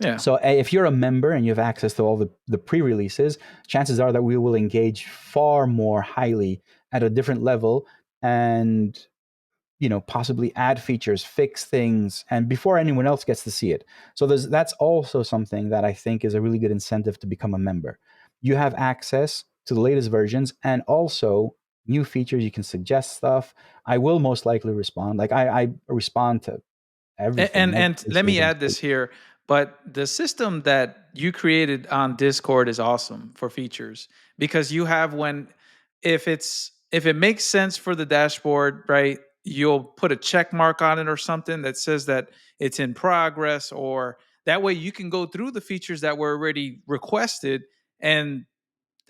Yeah. So if you're a member and you have access to all the pre-releases, chances are that we will engage far more highly at a different level and possibly add features, fix things, and before anyone else gets to see it. So that's also something that I think is a really good incentive to become a member. You have access to the latest versions and also new features. You can suggest stuff. I will most likely respond. Like I respond to everything. And let me add this here, but the system that you created on Discord is awesome for features because you have if it makes sense for the dashboard, right? You'll put a check mark on it or something that says that it's in progress, or that way you can go through the features that were already requested and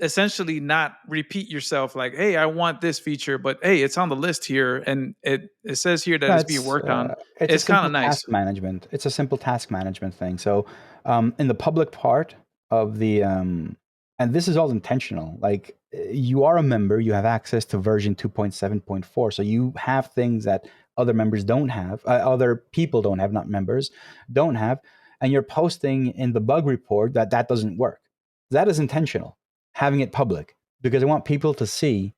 essentially not repeat yourself like, hey, I want this feature, but hey, it's on the list here and it says here that it's being worked on. It's kind of nice. Task management. It's a simple task management thing. So in the public part of the and this is all intentional, like you are a member, you have access to version 2.7.4, so you have things that other members don't have, other people don't have, not members don't have, and you're posting in the bug report that doesn't work. That is intentional, having it public, because I want people to see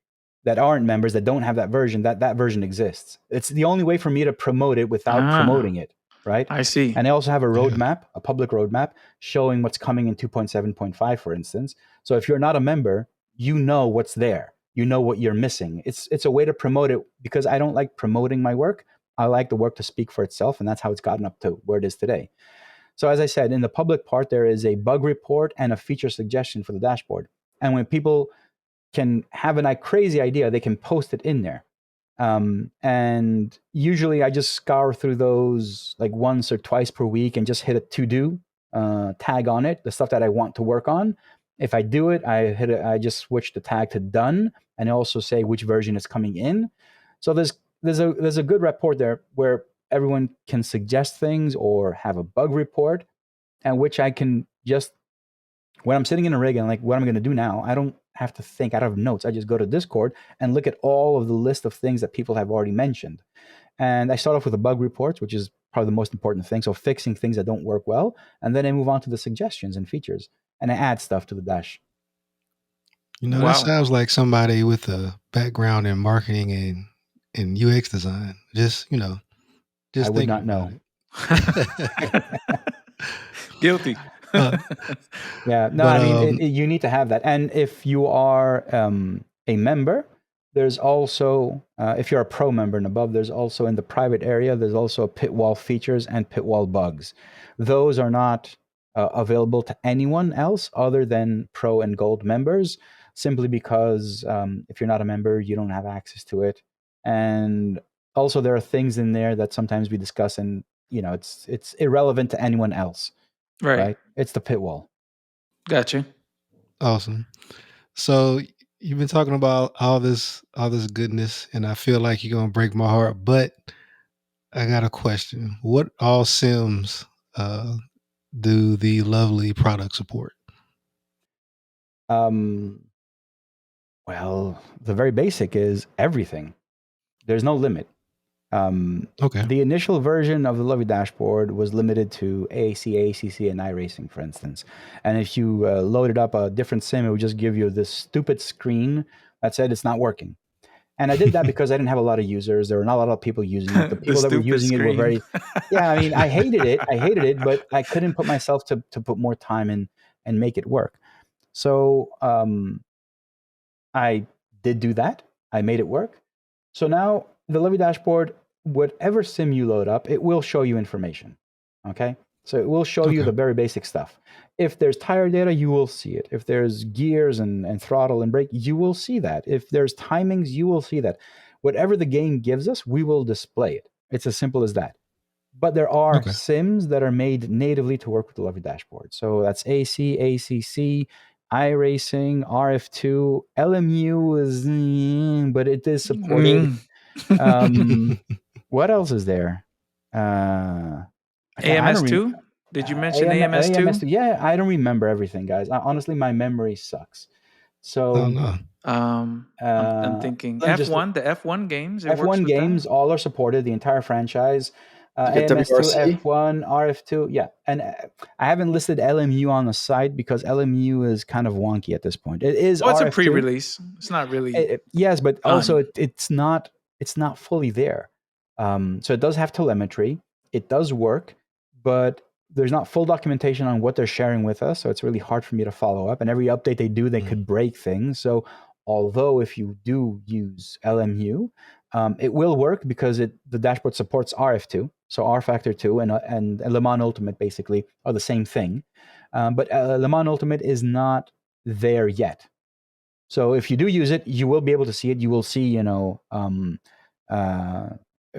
that aren't members, that don't have that version, that version exists. It's the only way for me to promote it without promoting it, right? I see. And I also have a roadmap, a public roadmap, showing what's coming in 2.7.5, for instance. So if you're not a member, you know what's there. You know what you're missing. It's a way to promote it, because I don't like promoting my work. I like the work to speak for itself, and that's how it's gotten up to where it is today. So as I said, in the public part, there is a bug report and a feature suggestion for the dashboard. And when people can have a crazy idea, they can post it in there. And usually I just scour through those like once or twice per week and just hit a to-do tag on it, the stuff that I want to work on. If I do it, I just switch the tag to done, and I also say which version is coming in. So there's a good report there where everyone can suggest things or have a bug report, and which I can just, when I'm sitting in a rig and like, what am I going to do now? I don't have to think. I don't have notes. I just go to Discord and look at all of the list of things that people have already mentioned. And I start off with the bug reports, which is probably the most important thing. So fixing things that don't work well. And then I move on to the suggestions and features. And I add stuff to the dash. That Wow. sounds like somebody with a background in marketing and UX design. Just I would not know. Guilty. Yeah, no, But, I mean, you need to have that. And if you are a member, there's also, if you're a pro member and above, there's also in the private area, there's also pit wall features and pit wall bugs. Those are not available to anyone else other than pro and gold members, simply because if you're not a member, you don't have access to it. And also there are things in there that sometimes we discuss and, it's irrelevant to anyone else. Right? It's the pit wall. Gotcha. awesome. So you've been talking about all this goodness, and I feel like you're gonna break my heart. But I got a question: what all sims do the Lovely product support? Well, the very basic is everything. There's no limit. Okay. The initial version of the Lovely dashboard was limited to AAC, ACC, and iRacing, for instance. And if you loaded up a different sim, it would just give you this stupid screen that said it's not working. And I did that because I didn't have a lot of users. There were not a lot of people using it. The people that were using it were very, I mean, I hated it, but I couldn't put myself to put more time in and make it work. So I did do that. I made it work. So now the Lovely dashboard, whatever sim you load up, it will show you information. Okay? So it will show you the very basic stuff. If there's tire data, you will see it. If there's gears and throttle and brake, you will see that. If there's timings, you will see that. Whatever the game gives us, we will display it. It's as simple as that. But there are sims that are made natively to work with the Lovely dashboard. So that's AC, ACC, iRacing, RF2, LMU is, but it is supported. What else is there? AMS2? Did you mention AMS2? Yeah, I don't remember everything, guys. Honestly, my memory sucks. So, I'm thinking F1, the F1 games. F1 games, all are supported, the entire franchise. AMS2, F1, RF2, yeah. And I haven't listed LMU on the site because LMU is kind of wonky at this point. It is. Well, it's a pre-release. It's not really. Yes, but also it's not fully there. So it does have telemetry. It does work, but there's not full documentation on what they're sharing with us. So it's really hard for me to follow up. And every update they do, they could break things. So although if you do use LMU, it will work because the dashboard supports RF2, so R Factor 2 and Le Mans Ultimate basically are the same thing. But Le Mans Ultimate is not there yet. So if you do use it, you will be able to see it. You will see,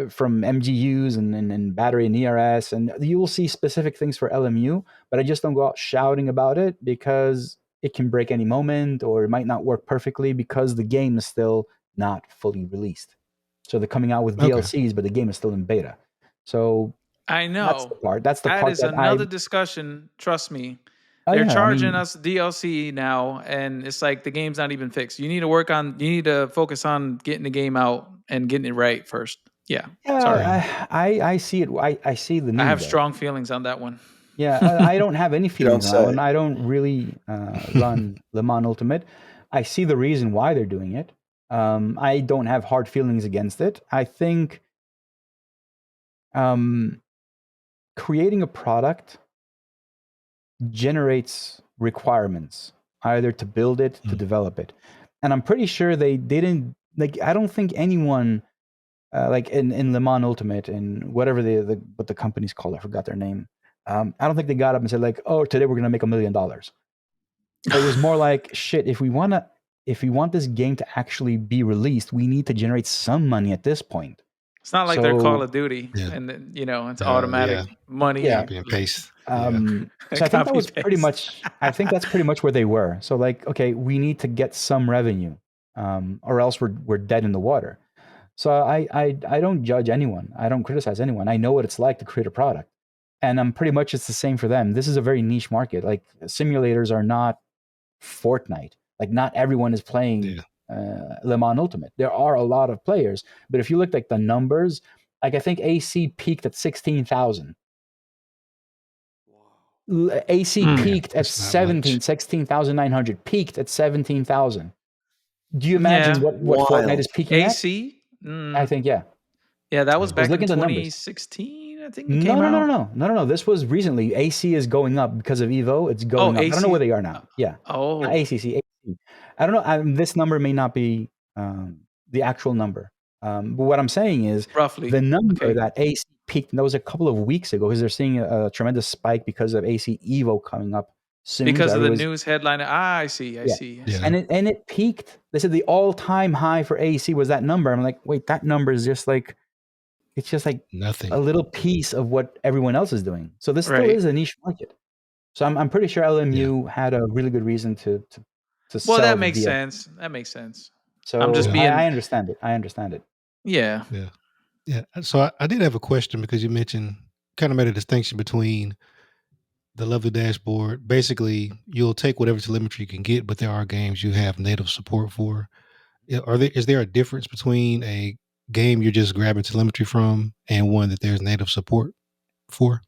from MGUs and battery and ERS, and you will see specific things for LMU, but I just don't go out shouting about it because it can break any moment or it might not work perfectly because the game is still not fully released. So they're coming out with DLCs, but the game is still in beta. So I know that's the part. That is another discussion. Trust me. They're charging us DLC now, and it's like the game's not even fixed. You need to focus on getting the game out and getting it right first. Yeah. Sorry. I see it. I see the need. I have strong feelings on that one. Yeah, I don't have any feelings on that one. I don't really run Le Mans Ultimate. I see the reason why they're doing it. I don't have hard feelings against it. I think creating a product generates requirements, either to build it, to develop it. And I'm pretty sure they didn't, I don't think anyone, like in Le Mans Ultimate and whatever what the company's called, I forgot their name. I don't think they got up and said like, "Oh, today we're going to make $1 million." It was more like, "Shit, if we want this game to actually be released, we need to generate some money at this point." It's not like they're Call of Duty, Yeah. and then, it's automatic Yeah. money. Yeah. Copy and paste. Yeah. So I think that was pretty Copy-paste. much. I think that's pretty much where they were. So like, okay, we need to get some revenue, or else we're dead in the water. So I don't judge anyone. I don't criticize anyone. I know what it's like to create a product, and I'm pretty much it's the same for them. This is a very niche market. Like simulators are not Fortnite. Like not everyone is playing Yeah. Le Mans Ultimate. There are a lot of players, but if you look like the numbers, like I think AC peaked at 16,000. AC Mm. peaked at That's not much. 16,900, peaked at 17,000. Do you imagine Yeah. what Fortnite Wild. is peaking at? AC. I think, yeah. Yeah, that was Yeah. I was back in looking at the numbers. 2016. I think it No, came no, no, out. no, no, no, no, no. This was recently. AC is going up because of Evo. It's Oh, going up. I don't know AC. where they are now. Yeah. Oh, Not ACC. AC. I don't know. This number may not be the actual number. But what I'm saying is roughly. the number Okay. that AC peaked, and that was a couple of weeks ago, because they're seeing a tremendous spike because of AC Evo coming up soon. Because So of the everybody's- news headline. I see. I Yeah. see. Yeah. and it peaked. They said the all-time high for AC was that number. I'm like, wait, that number is just like, it's just like Nothing. a little piece of what everyone else is doing. So this still Right. is a niche market. So I'm pretty sure LMU had a really good reason to Well, sell that the makes DLC. sense. That makes sense. So I'm just being. I understand it. I understand it. Yeah. Yeah. Yeah. So I did have a question because you mentioned kind of made a distinction between the Lovely dashboard. Basically, you'll take whatever telemetry you can get, but there are games you have native support for. Is there a difference between a game you're just grabbing telemetry from and one that there's native support for?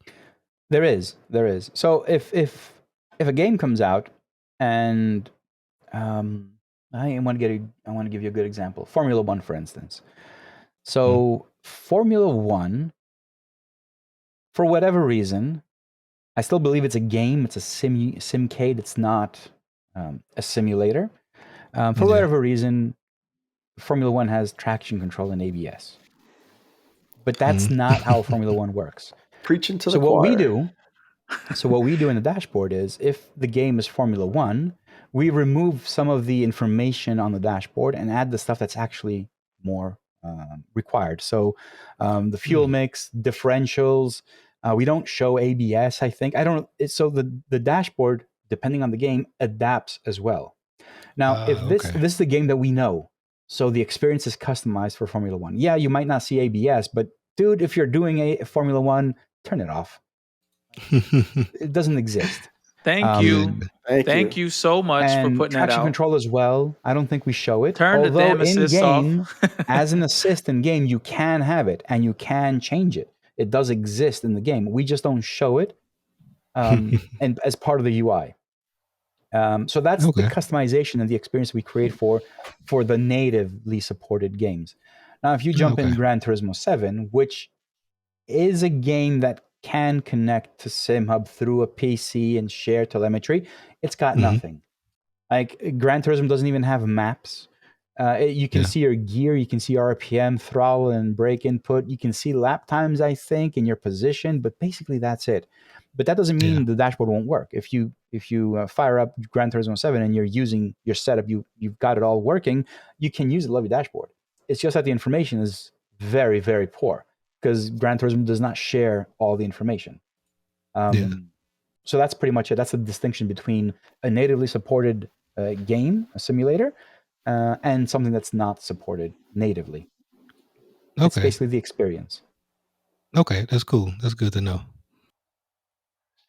There is. So if a game comes out and I want to give you a good example. Formula One, for instance. So Formula One, for whatever reason, I still believe it's a game. It's a simcade. It's not a simulator. For whatever reason, Formula One has traction control and ABS. But that's not how Formula One works. Preaching to So the what choir. we do in the dashboard is, if the game is Formula One, we remove some of the information on the dashboard and add the stuff that's actually more required. So the fuel mix, differentials. We don't show ABS. I think I don't. So the dashboard, depending on the game, adapts as well. Now, if this is a game that we know, so the experience is customized for Formula One. Yeah, you might not see ABS, but dude, if you're doing a Formula One, turn it off. It doesn't exist. Thank you. Thank you so much for And putting that traction out. control as well. I don't think we show it. Turn the Although damn in assists game, off. as an assist in game, you can have it and you can change it. It does exist in the game. We just don't show it, and as part of the UI. So that's the customization and the experience we create for the natively supported games. Now, if you jump in Gran Turismo 7, which is a game that can connect to SimHub through a PC and share telemetry, it's got nothing. Like Gran Turismo doesn't even have maps. You can see your gear, you can see RPM, throttle, and brake input. You can see lap times, I think, and your position, but basically that's it. But that doesn't mean the dashboard won't work. If you fire up Gran Turismo 7 and you're using your setup, you've got it all working, you can use the Lovely dashboard. It's just that the information is very, very poor because Gran Turismo does not share all the information. So that's pretty much it. That's the distinction between a natively supported game, a simulator, and something that's not supported natively. It's basically the experience. Okay, that's cool. That's good to know.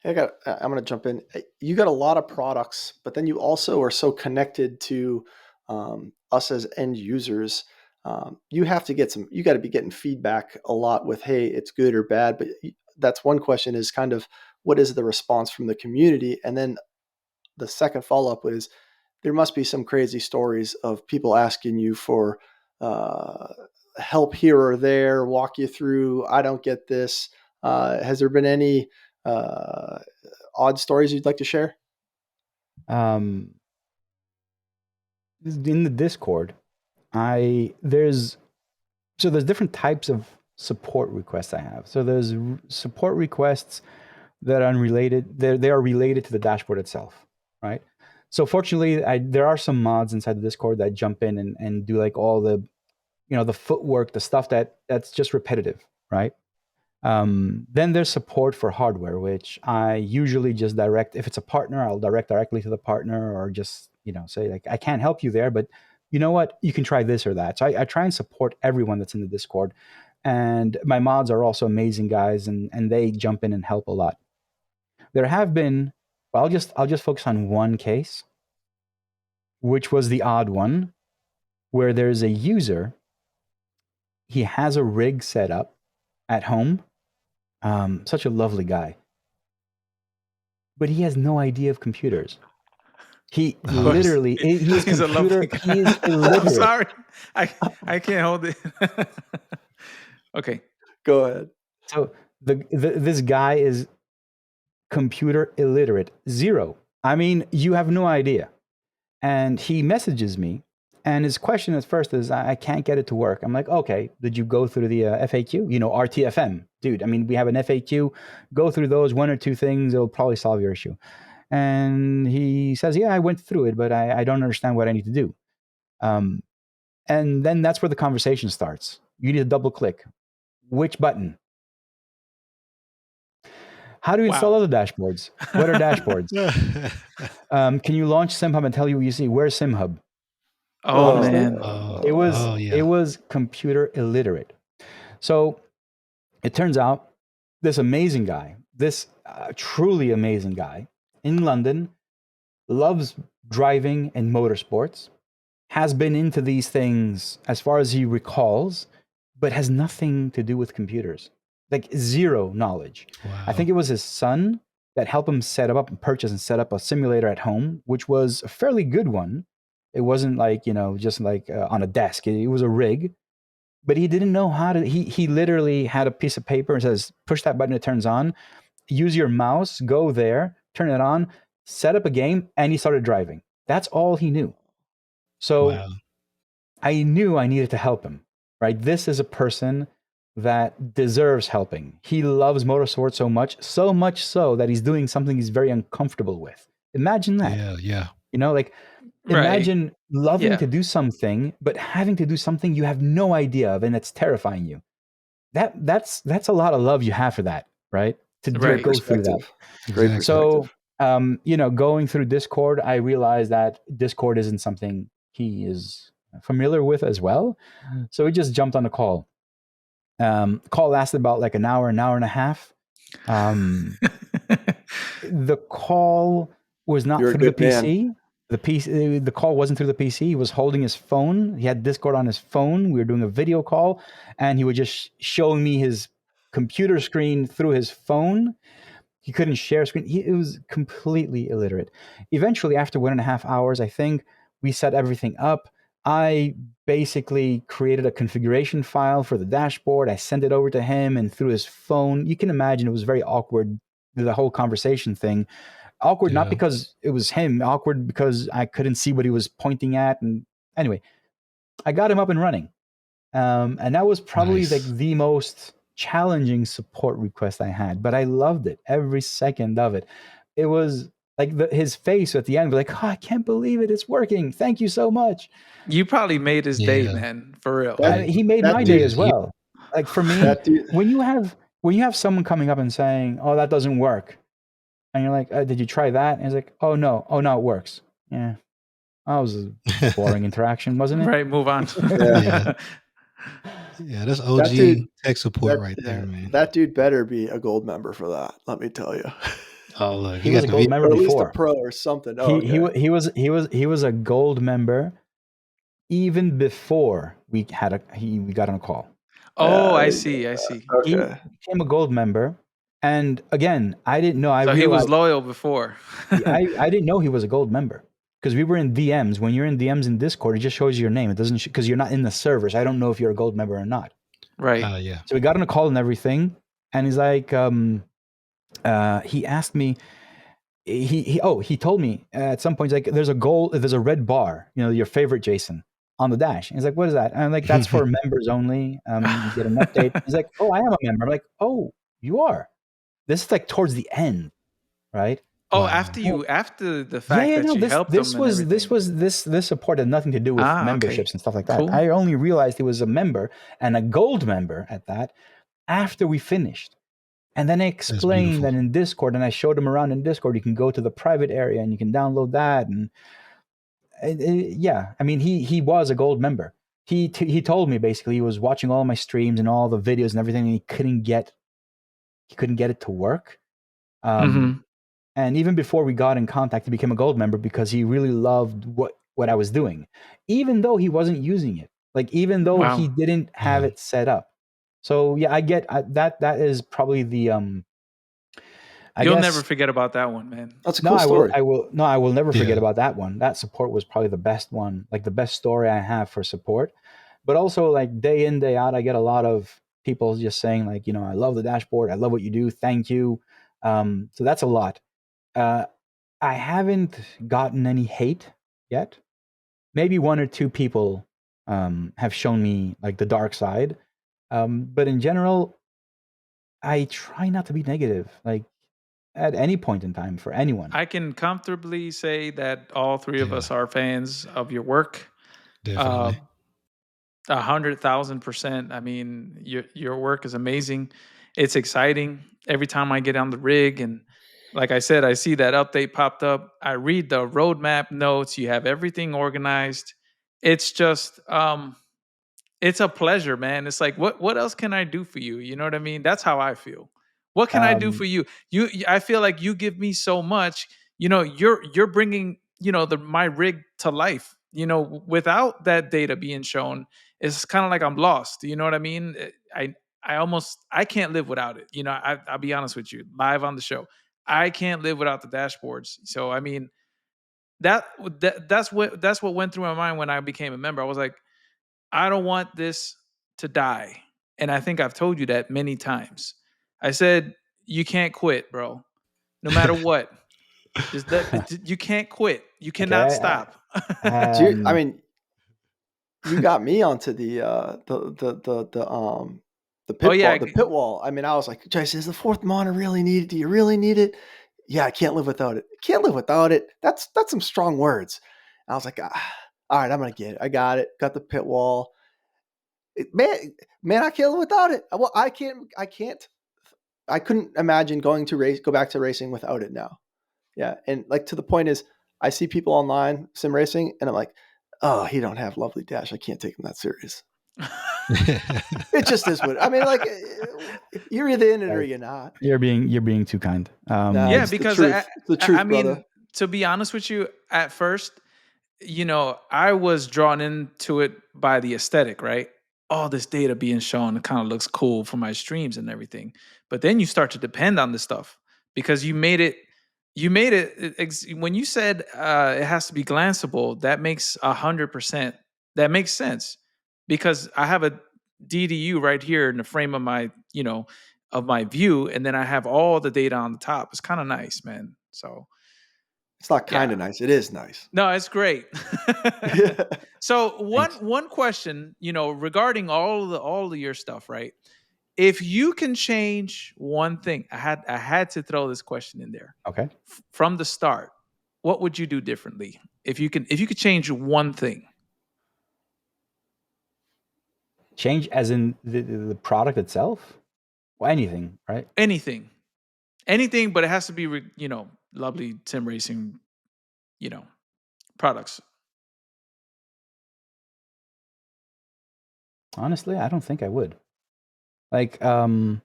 I'm going to jump in. You got a lot of products, but then you also are so connected to us as end users. You got to be getting feedback a lot with, hey, it's good or bad. But that's one question, is kind of what is the response from the community? And then the second follow-up is, there must be some crazy stories of people asking you for help here or there, walk you through, I don't get this. Has there been any odd stories you'd like to share? In the Discord, there's different types of support requests I have. So there's support requests that are unrelated. They are related to the dashboard itself, right? So fortunately, there are some mods inside the Discord that jump in and do like all the, the footwork, the stuff that's just repetitive, right? Then there's support for hardware, which I usually just direct. If it's a partner, I'll direct directly to the partner, or just say like, I can't help you there, but you know what, you can try this or that. So I try and support everyone that's in the Discord, and my mods are also amazing guys, and they jump in and help a lot. There have been, well, I'll just focus on one case, which was the odd one, where there's a user. He has a rig set up at home. Such a lovely guy, but he has no idea of computers. He literally, he's a lovely guy. He is illiterate. I'm sorry, I can't hold it. Okay, Go ahead. So this guy is computer illiterate, zero. I mean, you have no idea. And he messages me, and his question at first is, I can't get it to work. I'm like, okay, did you go through the FAQ? RTFM. Dude, I mean, we have an FAQ. Go through those 1 or 2 things. It'll probably solve your issue. And he says, yeah, I went through it, but I don't understand what I need to do. And then that's where the conversation starts. You need to double click. Which button? How do you install other dashboards? What are dashboards? Can you launch SimHub and tell you what you see? Where's SimHub? Oh man, It was computer illiterate. So it turns out this amazing guy, this truly amazing guy in London, loves driving and motorsports, has been into these things as far as he recalls, but has nothing to do with computers. Like zero knowledge. Wow. I think it was his son that helped him purchase and set up a simulator at home, which was a fairly good one. It wasn't like, just like on a desk. It was a rig, but he didn't know how to. He literally had a piece of paper and says, push that button, it turns on. Use your mouse, go there, turn it on, set up a game, and he started driving. That's all he knew. So I knew I needed to help him, right? This is a person that deserves helping. He loves motorsports so much so that he's doing something he's very uncomfortable with. Imagine that. Yeah. Imagine loving to do something, but having to do something you have no idea of, and it's terrifying you. That's a lot of love you have for that, right? To go through that. Exactly. So, going through Discord, I realized that Discord isn't something he is familiar with as well. So we just jumped on a call. Call lasted about like an hour and a half. The call was not through the PC. The call wasn't through the PC. He was holding his phone. He had Discord on his phone. We were doing a video call, and he was just showing me his computer screen through his phone. He couldn't share screen. It was completely illiterate. Eventually, after 1.5 hours, I think we set everything up. I basically created a configuration file for the dashboard. I sent it over to him, and through his phone, you can imagine it was very awkward, the whole conversation thing. Awkward, not because it was him, awkward because I couldn't see what he was pointing at. And anyway, I got him up and running. And that was probably like the most challenging support request I had, but I loved it, every second of it. It was like his face at the end, like, oh, I can't believe it. It's working. Thank you so much. You probably made his day, man, for real. He made my day as well. Like for me, when you have someone coming up and saying, oh, that doesn't work. And you're like, did you try that? And he's like, oh no, it works. Yeah. That was a boring interaction, wasn't it? Right, move on. Yeah, that's OG tech support right there, man. That dude better be a gold member for that, let me tell you. Oh, look, he was a gold member before. At least a pro or something. Oh, he was a gold member even before we got on a call. Oh, I see. Okay. He became a gold member. And again, I didn't know. So he was loyal before. I didn't know he was a gold member because we were in DMs. When you're in DMs in Discord, it just shows you your name. It doesn't because you're not in the servers. I don't know if you're a gold member or not. Right. Yeah. So we got on a call and everything, and he's like, he asked me. He told me at some point, he's like, there's a red bar, your favorite Jason, on the dash. And he's like, what is that? And I'm like, that's for members only. You get an update. He's like, oh, I am a member. I'm like, oh, you are. This is like towards the end, right? Oh, Wow. after the fact that No. you helped This them and everything. this support had nothing to do with Okay. memberships and stuff like that. Cool. I only realized he was a member and a gold member at that after we finished. And then I explained that in Discord, and I showed him around in Discord. You can go to the private area and you can download that. And yeah, I mean, he was a gold member. He told me basically he was watching all my streams and all the videos and everything, and he couldn't get it to work. Mhm. And even before we got in contact, he became a gold member because he really loved what I was doing, even though he wasn't using it. Like even though Wow. he didn't have it set up. So yeah, I get that. That is probably the You'll never forget about that one, man. That's a cool story. I will never forget about that one. That support was probably the best one, like the best story I have for support. But also like day in, day out, I get a lot of people just saying like, I love the dashboard. I love what you do. Thank you. So that's a lot. I haven't gotten any hate yet. Maybe one or two people have shown me like the dark side. But in general, I try not to be negative. Like, at any point in time for anyone. I can comfortably say that all three of us are fans of your work. Definitely. 100,000%. I mean, your work is amazing. It's exciting every time I get on the rig, and like I said, I see that update popped up. I read the roadmap notes. You have everything organized. It's just it's a pleasure, man. It's like what else can I do for you? You know what I mean? That's how I feel. What can I do for you? I feel like you give me so much. You're bringing my rig to life. Without that data being shown, it's kind of like I'm lost. You know what I mean? I can't live without it. I'll be honest with you, live on the show, I can't live without the dashboards. So I mean, that's what went through my mind when I became a member. I was like, I don't want this to die. And I think I've told you that many times. I said, you can't quit, bro. No matter what. You can't quit. You cannot stop. I mean, you got me onto the pit wall. I mean, I was like, Jason, is the fourth monitor really needed? Do you really need it? Yeah, I can't live without it. Can't live without it. That's some strong words. And I was like, all right, I'm gonna get it. I got it. Got the pit wall. Man, I can't live without it. Well, I can't. I couldn't imagine go back to racing without it now. Yeah, and like to the point is, I see people online sim racing, and I'm like, oh, he don't have Lovely Dash. I can't take him that serious. It just is what I mean. Like, you're either in it or you're not. You're being too kind. Yeah, because the truth, I mean, brother. To be honest with you, at first, I was drawn into it by the aesthetic, right? All this data being shown, it kind of looks cool for my streams and everything. But then you start to depend on this stuff because you made it when you said it has to be glanceable. That makes 100%. That makes sense because I have a DDU right here in the frame of my of my view, and then I have all the data on the top. It's kind of nice, man. So it's not kind of nice. It is nice. No, it's great. So one question, regarding all of your stuff, right? If you can change one thing, I had to throw this question in there. Okay. From the start, what would you do differently if you could change one thing? Change as in the product itself? Well, anything, right? Anything, but it has to be Lovely SimRacing, products. Honestly, I don't think I would. Like, love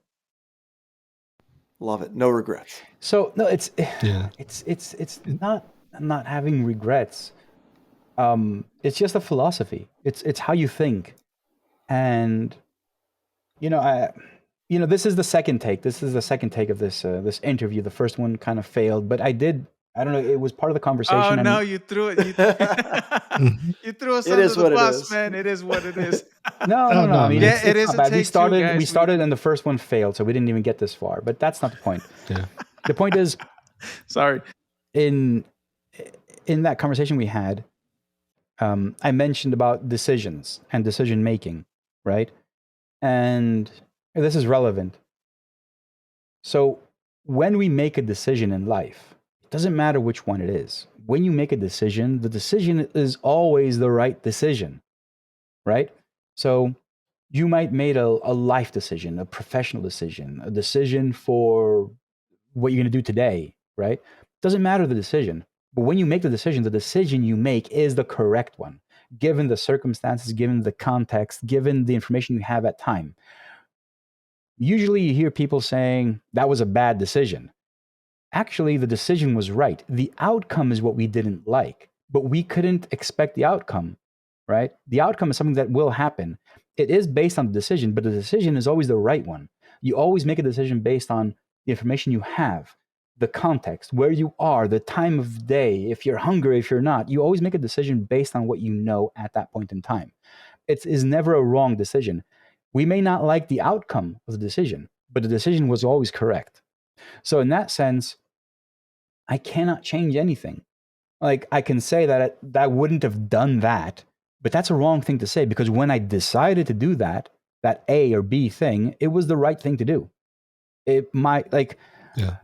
it. No regrets. So no, it's not having regrets. It's just a philosophy. It's how you think, and this is the second take. This is the second take of this interview. The first one kind of failed, but I don't know. It was part of the conversation. Oh no, you threw it. You threw us under the bus, man. It is what it is. No. I mean, yeah, it is. We started, and the first one failed, so we didn't even get this far. But that's not the point. Yeah. The point is, sorry. In that conversation we had, I mentioned about decisions and decision making, right? And this is relevant. So when we make a decision in life, it doesn't matter which one it is. When you make a decision, the decision is always the right decision, right? So you might made a life decision, a professional decision, a decision for what you're going to do today, right? Doesn't matter the decision. But when you make the decision you make is the correct one, given the circumstances, given the context, given the information you have at time. Usually you hear people saying that was a bad decision. Actually, the decision was right. The outcome is what we didn't like, but we couldn't expect the outcome, right? The outcome is something that will happen. It is based on the decision, but the decision is always the right one. You always make a decision based on the information you have, the context, where you are, the time of day, if you're hungry, if you're not. You always make a decision based on what you know at that point in time. It is never a wrong decision. We may not like the outcome of the decision, but the decision was always correct. So in that sense, I cannot change anything. Like I can say that that wouldn't have done that, but that's a wrong thing to say because when I decided to do that A or B thing, it was the right thing to do. It might like Yeah.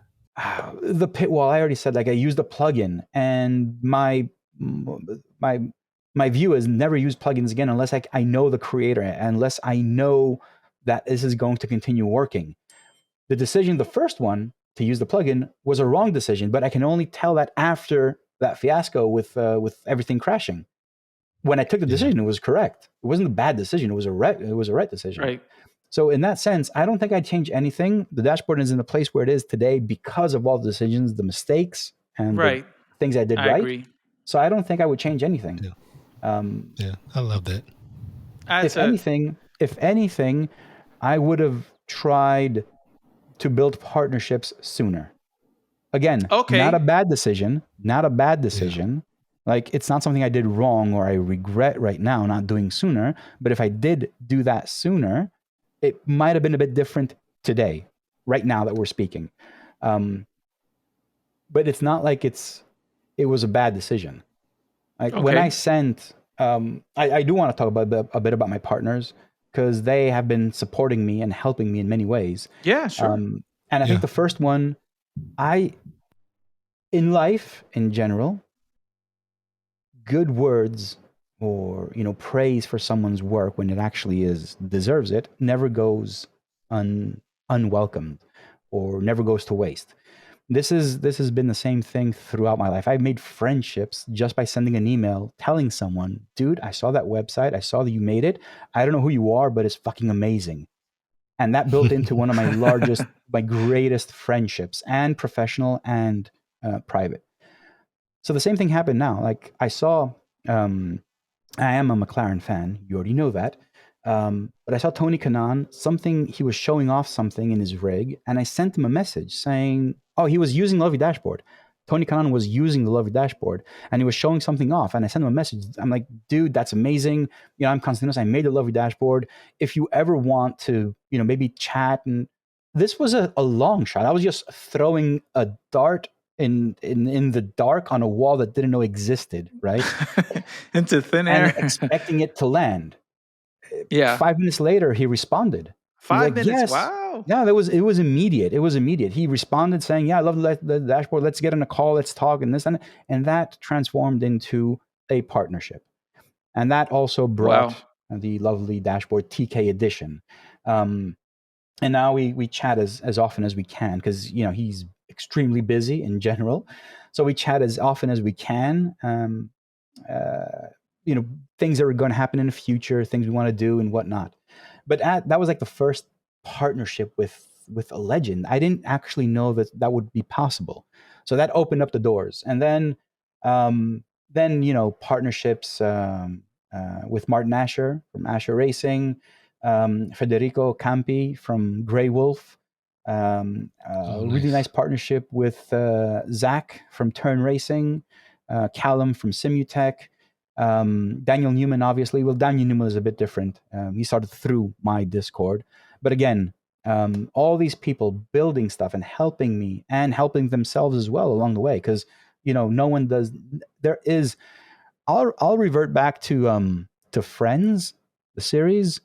the pit wall. I already said like I used a plugin, and my view is never use plugins again unless I know the creator, unless I know that this is going to continue working. The decision, the first one to use the plugin, was a wrong decision, but I can only tell that after that fiasco with everything crashing. When I took the decision, it was correct. It wasn't a bad decision. It was a right decision. Right. So in that sense, I don't think I'd change anything. The dashboard is in the place where it is today because of all the decisions, the mistakes, and the things I did right. Agree. So I don't think I would change anything. Yeah, I love that. If anything, I would have tried to build partnerships sooner. Again, not a bad decision. Yeah. Like it's not something I did wrong or I regret right now not doing sooner. But if I did do that sooner, it might have been a bit different today, right now that we're speaking. But it's not like it was a bad decision. Like when I sent, I do want to talk about a bit about my partners because they have been supporting me and helping me in many ways. Yeah, sure. And I think the first one, in life in general, good words or praise for someone's work when it actually deserves it never goes unwelcomed or never goes to waste. This has been the same thing throughout my life. I've made friendships just by sending an email telling someone, dude, I saw that website. I saw that you made it. I don't know who you are, but it's fucking amazing. And that built into one of my my greatest friendships, and professional and private. So the same thing happened now. Like I saw, I am a McLaren fan. You already know that. But I saw Tony Kanaan, he was showing off something in his rig, and I sent him a message saying, he was using Lovely Dashboard. Tony Kanaan was using the Lovely Dashboard, and he was showing something off, and I sent him a message. I'm like, dude, that's amazing. I'm Constantinos. I made the Lovely Dashboard. If you ever want to, maybe chat. And this was a long shot. I was just throwing a dart in the dark on a wall that didn't know existed, right? Into thin air. And expecting it to land. Yeah. 5 minutes later, he responded. 5 minutes. Yes. Wow. Yeah, it was immediate. It was immediate. He responded saying, yeah, I love the dashboard. Let's get on a call. Let's talk and this. And that transformed into a partnership. And that also brought the Lovely Dashboard TK edition. And now we chat as often as we can because, he's extremely busy in general. So we chat as often as we can. Things that are going to happen in the future, things we want to do and whatnot. But that was like the first partnership with a legend. I didn't actually know that would be possible. So that opened up the doors. And then partnerships with Martin Asher from Asher Racing, Federico Campi from Grey Wolf, really nice partnership with Zach from Turn Racing, Callum from Simutech, Daniel Newman, obviously. Well, Daniel Newman is a bit different. He started through my Discord. But again, all these people building stuff and helping me and helping themselves as well along the way. Because, no one does. There is. I'll revert back to Friends, the series,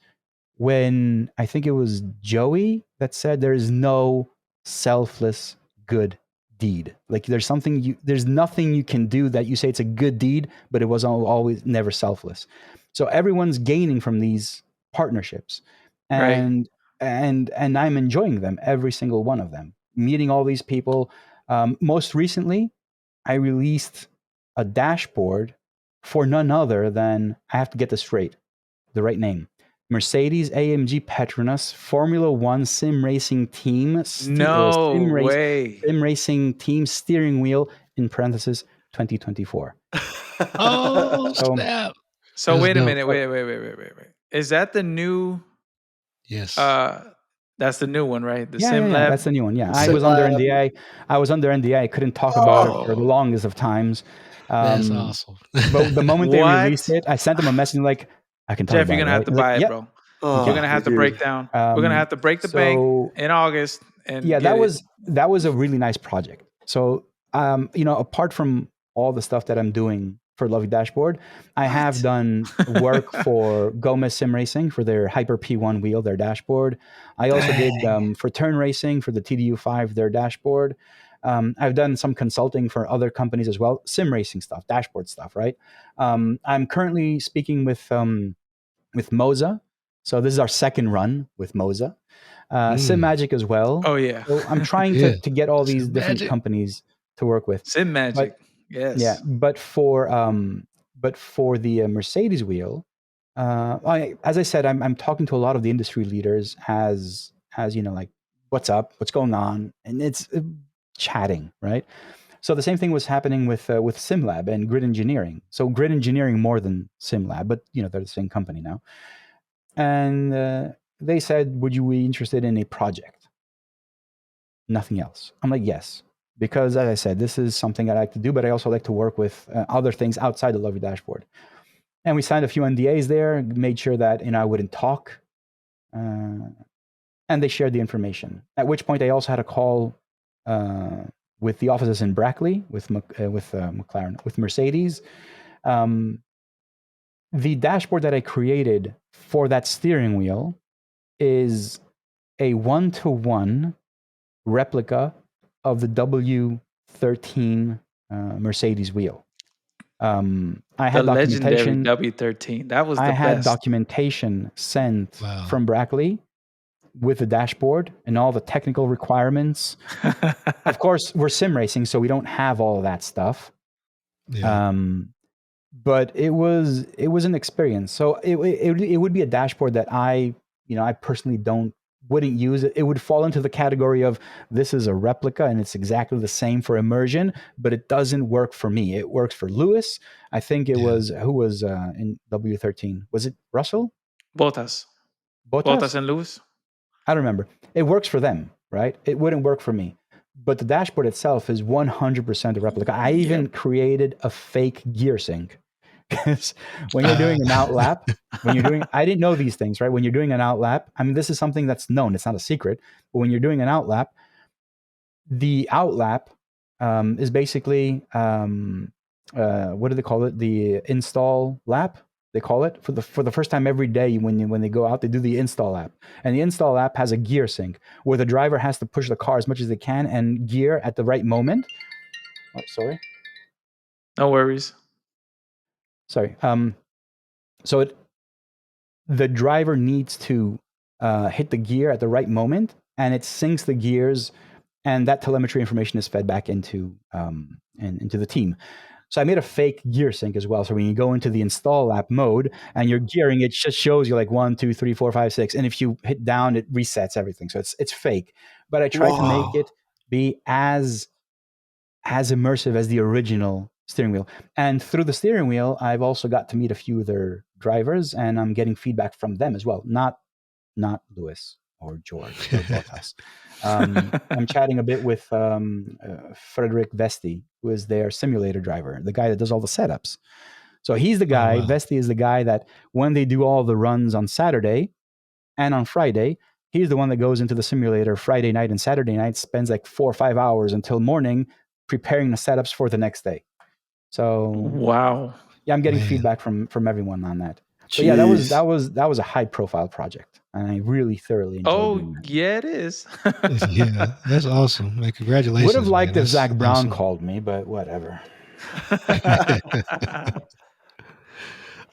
when I think it was Joey that said there is no selfless good deed. Like there's nothing you can do that you say it's a good deed, but it was always never selfless. So everyone's gaining from these partnerships, Right. and I'm enjoying them, every single one of them. Meeting all these people. Most recently, I released a dashboard for none other than, I have to get this straight, the right name. Mercedes-AMG Petronas Formula One Sim Racing Team No way. Sim Racing Team steering wheel in parentheses 2024. Oh So snap! So That's wait a dope. minute. Wait. Is that the new? Yes. That's the new one, right? The yeah, Sim Lab. that's the new one. Yeah, The I Sim was under Lab. NDA. I couldn't talk about it for the Oh. longest of times. That's awesome. But the moment they What? released it, I sent them a message like, I can talk Jeff, about you're it, gonna right? have to I was like, buy it, yep. bro. Oh, You're gonna have to dude. break down. We're gonna have to break the bank in August and yeah, get that was a really nice project. So apart from all the stuff that I'm doing for Lovely Dashboard, I have done work for Gomez Sim Racing for their Hyper P1 wheel, their dashboard. I also did for Turn Racing for the TDU5, their dashboard. I've done some consulting for other companies as well, sim racing stuff, dashboard stuff, right? I'm currently speaking with Moza. So this is our second run with Moza. Sim Magic as well. Oh yeah. So I'm trying Yeah. to get all these Sim different Magic. companies to work with. Sim Magic. But yeah, Yes. but for the Mercedes wheel, as I said, I'm talking to a lot of the industry leaders as like, what's up, what's going on, and it's chatting, right? So the same thing was happening with SimLab and Grid Engineering. So Grid Engineering more than SimLab, but they're the same company now. And they said, would you be interested in a project? Nothing else. I'm like, yes. Because as I said, this is something I like to do, but I also like to work with other things outside the Lovely Dashboard. And we signed a few NDAs there, made sure that I wouldn't talk. And they shared the information. At which point I also had a call with the offices in Brackley, with McLaren, with Mercedes. The dashboard that I created for that steering wheel is a 1-to-1 replica of the W13 Mercedes wheel. I had The legendary documentation. W13. That was the I had best. documentation sent Wow. from Brackley with the dashboard and all the technical requirements. Of course, we're sim racing, so we don't have all of that stuff. Yeah. But it was an experience. So it would be a dashboard that I personally wouldn't use it. It would fall into the category of, this is a replica and it's exactly the same for immersion, but it doesn't work for me. It works for Lewis. I think it was, who was in W13? Was it Russell? Bottas Bottas? and Lewis. I don't remember. It works for them, right? It wouldn't work for me. But the dashboard itself is 100% a replica. I even created a fake gear sync. Because when you're doing an outlap, I didn't know these things, right? When you're doing an outlap, I mean, this is something that's known. It's not a secret. But when you're doing an outlap, the outlap is basically, what do they call it? The install lap. They call it for the first time every day when they go out, they do the install lap. And the install lap has a gear sync where the driver has to push the car as much as they can and gear at the right moment. Oh, sorry. No worries. Sorry. So the driver needs to hit the gear at the right moment, and it syncs the gears, and that telemetry information is fed back into the team. So I made a fake gear sync as well. So when you go into the install app mode and you're gearing, it just shows you like 1, 2, 3, 4, 5, 6. And if you hit down, it resets everything. So it's fake. But I tried to make it be as immersive as the original steering wheel. And through the steering wheel, I've also got to meet a few of their drivers, and I'm getting feedback from them as well. Not Lewis or George or Bottas. I'm chatting a bit with Frederick Vesti, who is their simulator driver, the guy that does all the setups. So he's the guy, wow. Vesti is the guy that when they do all the runs on Saturday and on Friday, he's the one that goes into the simulator Friday night and Saturday night, spends like 4 or 5 hours until morning preparing the setups for the next day. So wow. Yeah, I'm getting feedback from everyone on that. But yeah, that was a high profile project. and I really thoroughly enjoy Oh, doing that. yeah, it is. Yeah, that's awesome. Man, congratulations. Would have liked man. if That's Zach Brown awesome. called me, but whatever.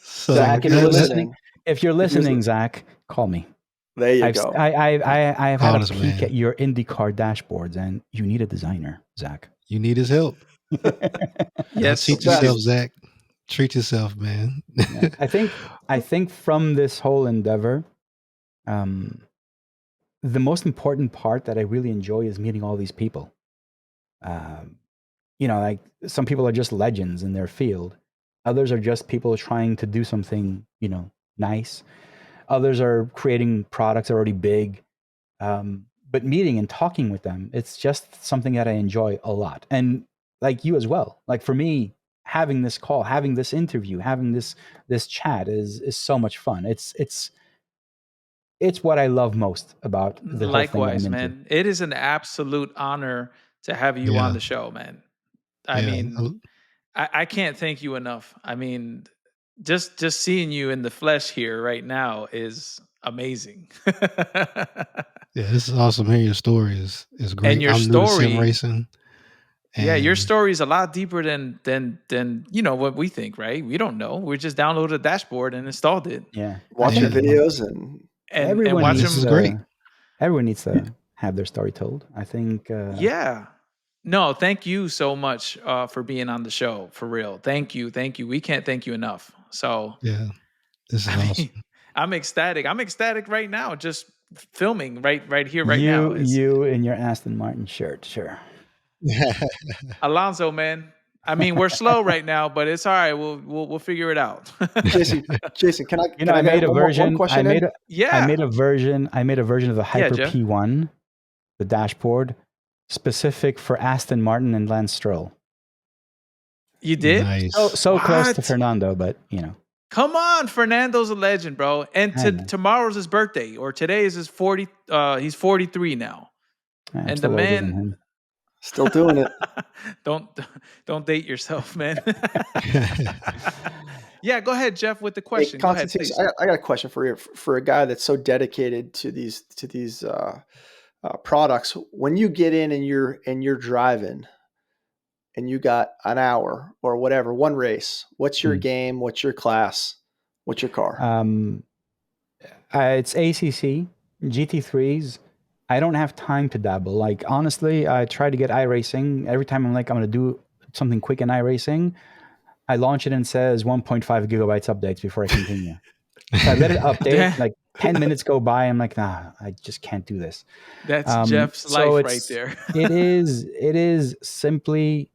So Zach, if you're you're listening, listening, Zach, call me. there you I've go. I've had Call a us, peek man. at your IndyCar dashboards, and you need a designer, Zach. You need his help. Yes, Don't cheat you yourself, do. Zach. Treat yourself, man. Yeah. I think from this whole endeavor, the most important part that I really enjoy is meeting all these people. Like some people are just legends in their field. Others are just people trying to do something, nice. Others are creating products that are already big. But meeting and talking with them, it's just something that I enjoy a lot. And like you as well. Like for me, having this call, having this interview, having this chat is so much fun. It's what I love most about the whole thing that I'm Likewise, into. man. It is an absolute honor to have you on Yeah. the show, man. I Yeah. mean, I can't thank you enough. I mean, just seeing you in the flesh here right now is amazing. Yeah, this is awesome. Hearing your story is And great. your I'm new to sim story, racing. yeah, your And story is a lot deeper than what we think, right? We don't know. We just downloaded a dashboard and installed it, Yeah. Watch I your think videos and and everyone watch this needs is them. great. everyone needs to have their story told. I think Yeah. No, thank you so much for being on the show. For real, thank you. We can't thank you enough. So, Yeah, this is I awesome. mean, I'm ecstatic. I'm ecstatic right now, just filming right here, right now. you in your Aston Martin shirt, sure. Alonso, man. I mean, we're slow right now, but it's all right. We'll figure it out. Jason, can I I made a get version. one question in? I made a version of the Yeah, Hyper Jeff. P1, the dashboard, specific for Aston Martin and Lance Stroll. You did? Nice. So close to What? Fernando, but Come on, Fernando's a legend, bro. And I know. tomorrow's his birthday, or today is his 40. He's 43 now, I'm and the still older than man. him. Still doing it. don't date yourself, man. Yeah, go ahead, Jeff, with the question. Hey, Go ahead, Constantinos, please. I got a question for you. For a guy that's so dedicated to these products, when you get in and you're driving, and you got an hour or whatever, one race, what's your game? What's your class? What's your car? It's ACC GT3s. I don't have time to dabble. Like honestly, I try to get iRacing. Every time I'm like, I'm going to do something quick in iRacing, I launch it and says 1.5 gigabytes updates before I continue. So I let it update. Like 10 minutes go by. I'm like, nah, I just can't do this. That's Jeff's life right there. it is simply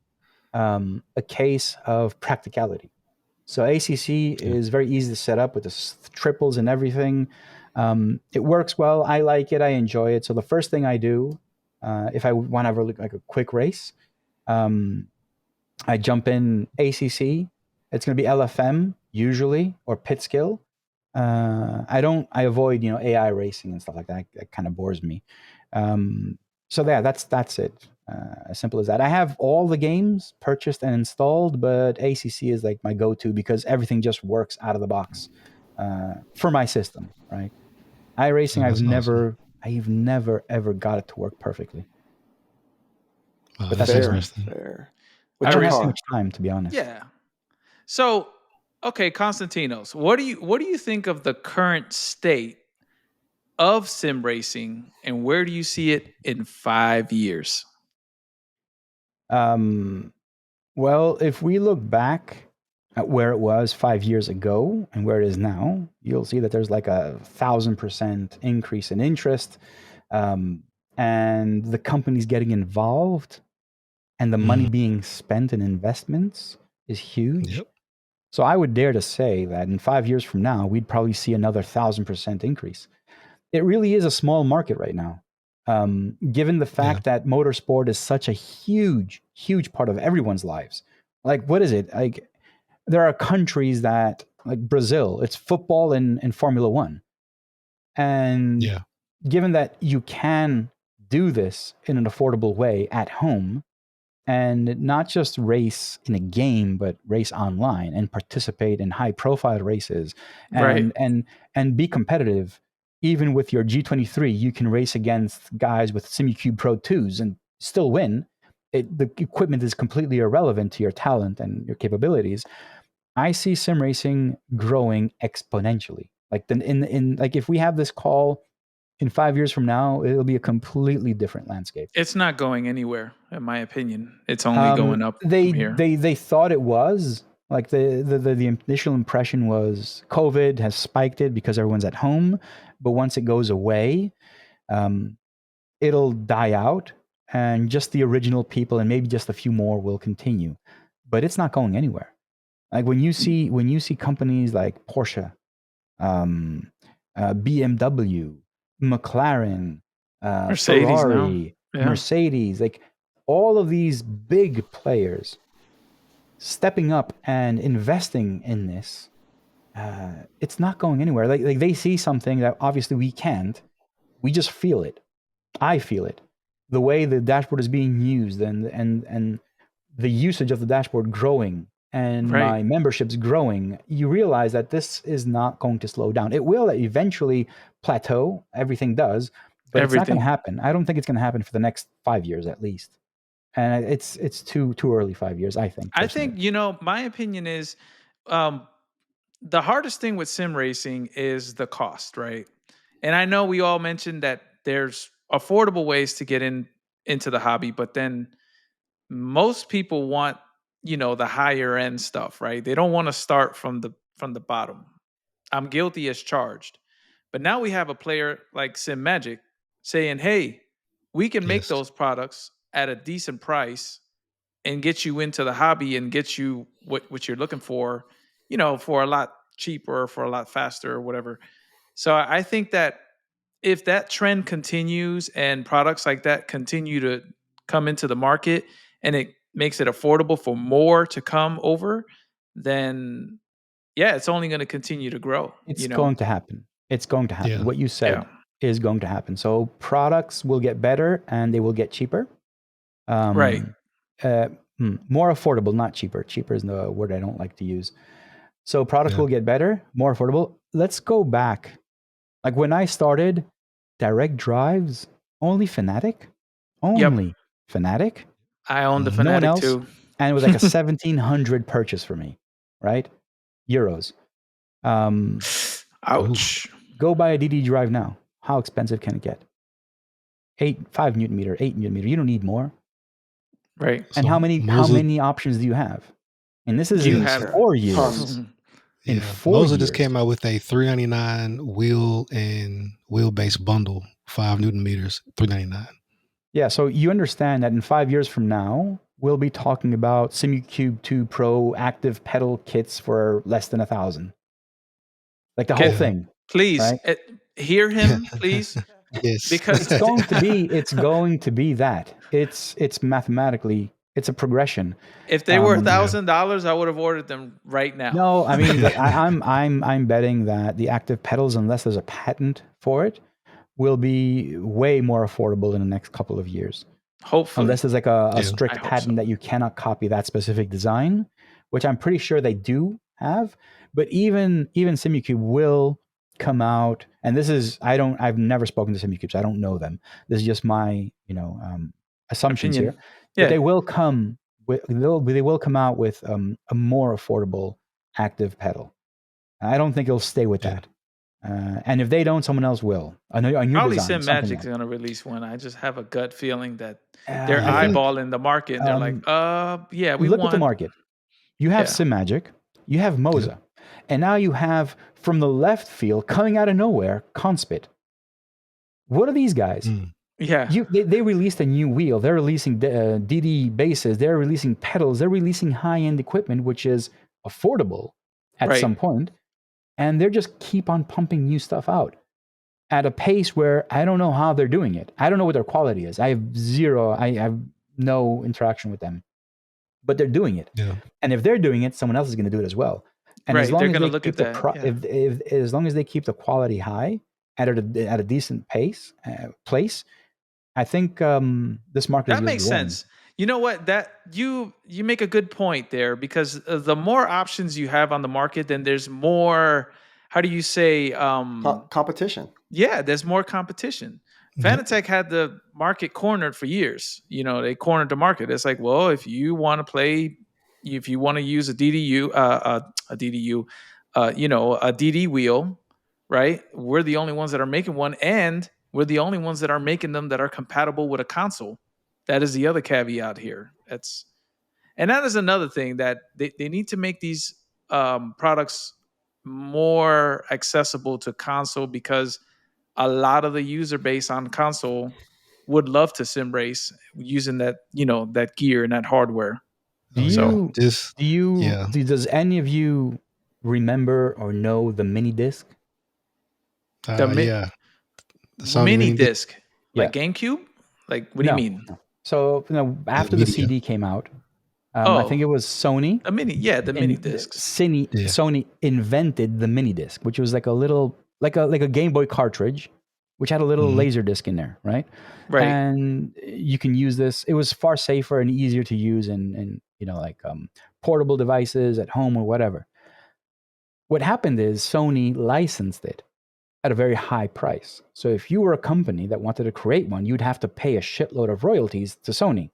a case of practicality. So ACC is very easy to set up with the triples and everything. It works well. I like it. I enjoy it. So the first thing I do, if I want to have like a quick race, I jump in ACC. It's going to be LFM usually or pit skill. I avoid AI racing and stuff like that. It kind of bores me. So yeah, that's it. As simple as that. I have all the games purchased and installed, but ACC is like my go-to because everything just works out of the box for my system, right? iRacing, I've never ever got it to work perfectly. Wow, But that's that's interesting. Fair. I What's don't your have too car? much time, to be honest. Yeah. So, okay, Constantinos, what do you think of the current state of sim racing, and where do you see it in 5 years? Well, if we look back at where it was 5 years ago and where it is now, you'll see that there's like 1,000% increase in interest, and the companies getting involved and the money being spent in investments is huge. Yep. So I would dare to say that in 5 years from now, we'd probably see another 1,000% increase. It really is a small market right now. Given the fact that motorsport is such a huge part of everyone's lives. Like, what is it? Like, there are countries that, like Brazil, it's football and Formula One. And given that you can do this in an affordable way at home, and not just race in a game, but race online and participate in high profile races and be competitive, even with your G23, you can race against guys with SimuCube Pro 2s and still win. The equipment is completely irrelevant to your talent and your capabilities. I see sim racing growing exponentially. Like like if we have this call in 5 years from now, it'll be a completely different landscape. It's not going anywhere, in my opinion. It's only going up from here. They thought it was. Like the initial impression was COVID has spiked it because everyone's at home, but once it goes away, it'll die out, and just the original people and maybe just a few more will continue. But it's not going anywhere. Like when you see companies like Porsche, BMW, McLaren, Mercedes Ferrari, now. Yeah. Mercedes, like all of these big players stepping up and investing in this, it's not going anywhere. Like they see something that obviously we can't. We just feel it. I feel it. The way the dashboard is being used and the usage of the dashboard growing and my membership's growing, you realize that this is not going to slow down. It will eventually plateau. Everything does, but it's not going to happen. I don't think it's going to happen for the next 5 years at least. And it's too early 5 years, I think. Personally. I think, my opinion is the hardest thing with sim racing is the cost, right? And I know we all mentioned that there's affordable ways to get into the hobby, but then most people want, the higher end stuff, right? They don't want to start from the bottom. I'm guilty as charged. But now we have a player like Sim Magic saying, "Hey, we can make those products at a decent price and get you into the hobby and get you what you're looking for, for a lot cheaper, for a lot faster or whatever." So I think that if that trend continues and products like that continue to come into the market and it makes it affordable for more to come over, then it's only going to continue to grow. It's going to happen. It's going to happen. Yeah. What you said is going to happen. So products will get better and they will get cheaper. Right. More affordable, not cheaper. Cheaper is the word I don't like to use. So products will get better, more affordable. Let's go back. Like when I started, direct drives, only Fanatic. Only Fanatic. I own the Fanatic else, too. And it was like a 1,700 purchase for me, right? Euros. Ouch. Go buy a DD drive now. How expensive can it get? 5 Newton meter, 8 Newton meter. You don't need more. Right. And So how many Mosley options do you have? And this is You in have 4 years. tons. In Yeah, 4 Mosley years. just came out with a $399 wheel and wheelbase bundle, 5 Newton meters, $399. Yeah, so you understand that in 5 years from now, we'll be talking about SimuCube 2 Pro active pedal kits for less than $1,000. Like the whole thing. Please right? hear him, please. Yes. Because It's going to be that. It's mathematically, it's a progression. if they were $1,000, I would have ordered them right now. No, I mean, I'm betting that the active pedals, unless there's a patent for it, will be way more affordable in the next couple of years. Hopefully. Unless there's like a strict I hope patent so. that you cannot copy that specific design, which I'm pretty sure they do have. But even SimuCube will come out, and this is I've never spoken to SimuCube, so I don't know them. This is just my assumptions Opinion. here. Yeah. But they will come out with a more affordable active pedal. I don't think it'll stay with that. And if they don't, someone else will. Probably Sim Magic's going to release one. I just have a gut feeling that they're eyeballing the market. And they're like, we look at the market. You have Sim Magic, you have Moza, and now you have from the left field coming out of nowhere, Conspit. What are these guys? Yeah. They released a new wheel. They're releasing DD bases. They're releasing pedals. They're releasing high-end equipment, which is affordable at some point. And they're just keep on pumping new stuff out at a pace where I don't know how they're doing it. I don't know what their quality is. I have no interaction with them, but they're doing it. Yeah. And if they're doing it, someone else is going to do it as well. And as long as they keep as long as they keep the quality high at a decent place, I think this market that makes sense. You know what? That you make a good point there, because the more options you have on the market, then there's more, how do you say, competition. yeah, there's more competition. Yep. Fanatec had the market cornered for years. They cornered the market. It's like, well, if you want to use a DDU, a DDU, a DD wheel, right? We're the only ones that are making one, and we're the only ones that are making them that are compatible with a console. That is the other caveat here. And that is another thing, that they need to make these products more accessible to console, because a lot of the user base on console would love to sim race using that gear and that hardware. Do So you Just do you yeah. does any of you remember or know the mini disc? Yeah. The Sony mini mini disc, Yeah. like GameCube? Like, what do you mean? No. So after the media. CD came out, I Oh, think it was Sony. the mini discs. Sony invented the mini disc, which was like a little like a Game Boy cartridge, which had a little Mhm. laser disc in there, right? Right. And you can use this. It was far safer and easier to use in portable devices at home or whatever. What happened is Sony licensed it at a very high price. So if you were a company that wanted to create one, you'd have to pay a shitload of royalties to Sony.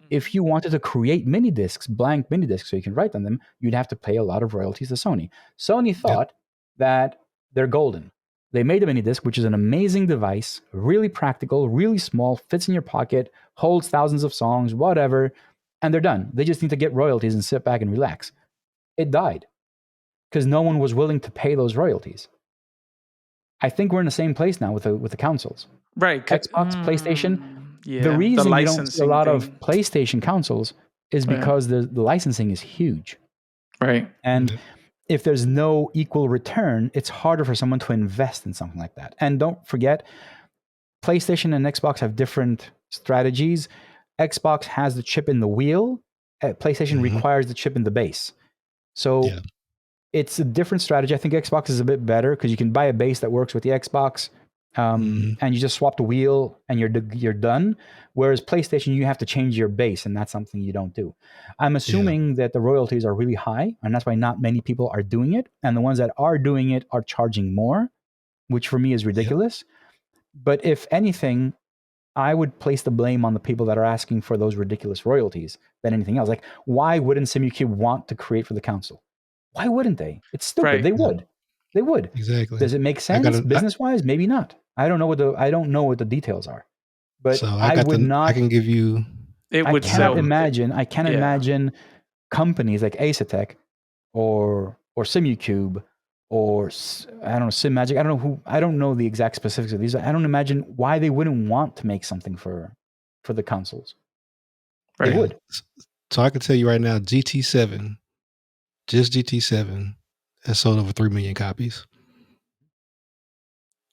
If you wanted to create mini discs, blank mini discs, so you can write on them, you'd have to pay a lot of royalties to Sony. Sony thought that they're golden. They made a mini disc, which is an amazing device, really practical, really small, fits in your pocket, holds thousands of songs, whatever, and they're done. They just need to get royalties and sit back and relax. It died because no one was willing to pay those royalties. I think we're in the same place now with the consoles. Right. Xbox, PlayStation. Yeah. The reason you don't see a licensing lot thing. of PlayStation consoles is Right. because the licensing is huge. Right. And if there's no equal return, it's harder for someone to invest in something like that. And don't forget, PlayStation and Xbox have different strategies. Xbox has the chip in the wheel. PlayStation requires the chip in the base. So it's a different strategy. I think Xbox is a bit better because you can buy a base that works with the Xbox, and you just swap the wheel and you're done. Whereas PlayStation, you have to change your base, and that's something you don't do. I'm assuming that the royalties are really high, and that's why not many people are doing it. And the ones that are doing it are charging more, which for me is ridiculous. But if anything, I would place the blame on the people that are asking for those ridiculous royalties than anything else. Like, why wouldn't SimuCube want to create for the console? Why wouldn't they? It's stupid. Right. They would. They would. Exactly. Does it make sense business wise? Maybe not. I don't know what the details are. But So I would not. I can give you. It would I cannot sell. imagine. I can't imagine companies like Asetek or SimuCube or I don't know, SimMagic. I don't know the exact specifics of these. I don't imagine why they wouldn't want to make something for the consoles. Right. They would. So I can tell you right now, GT7, just GT7, has sold over 3 million copies.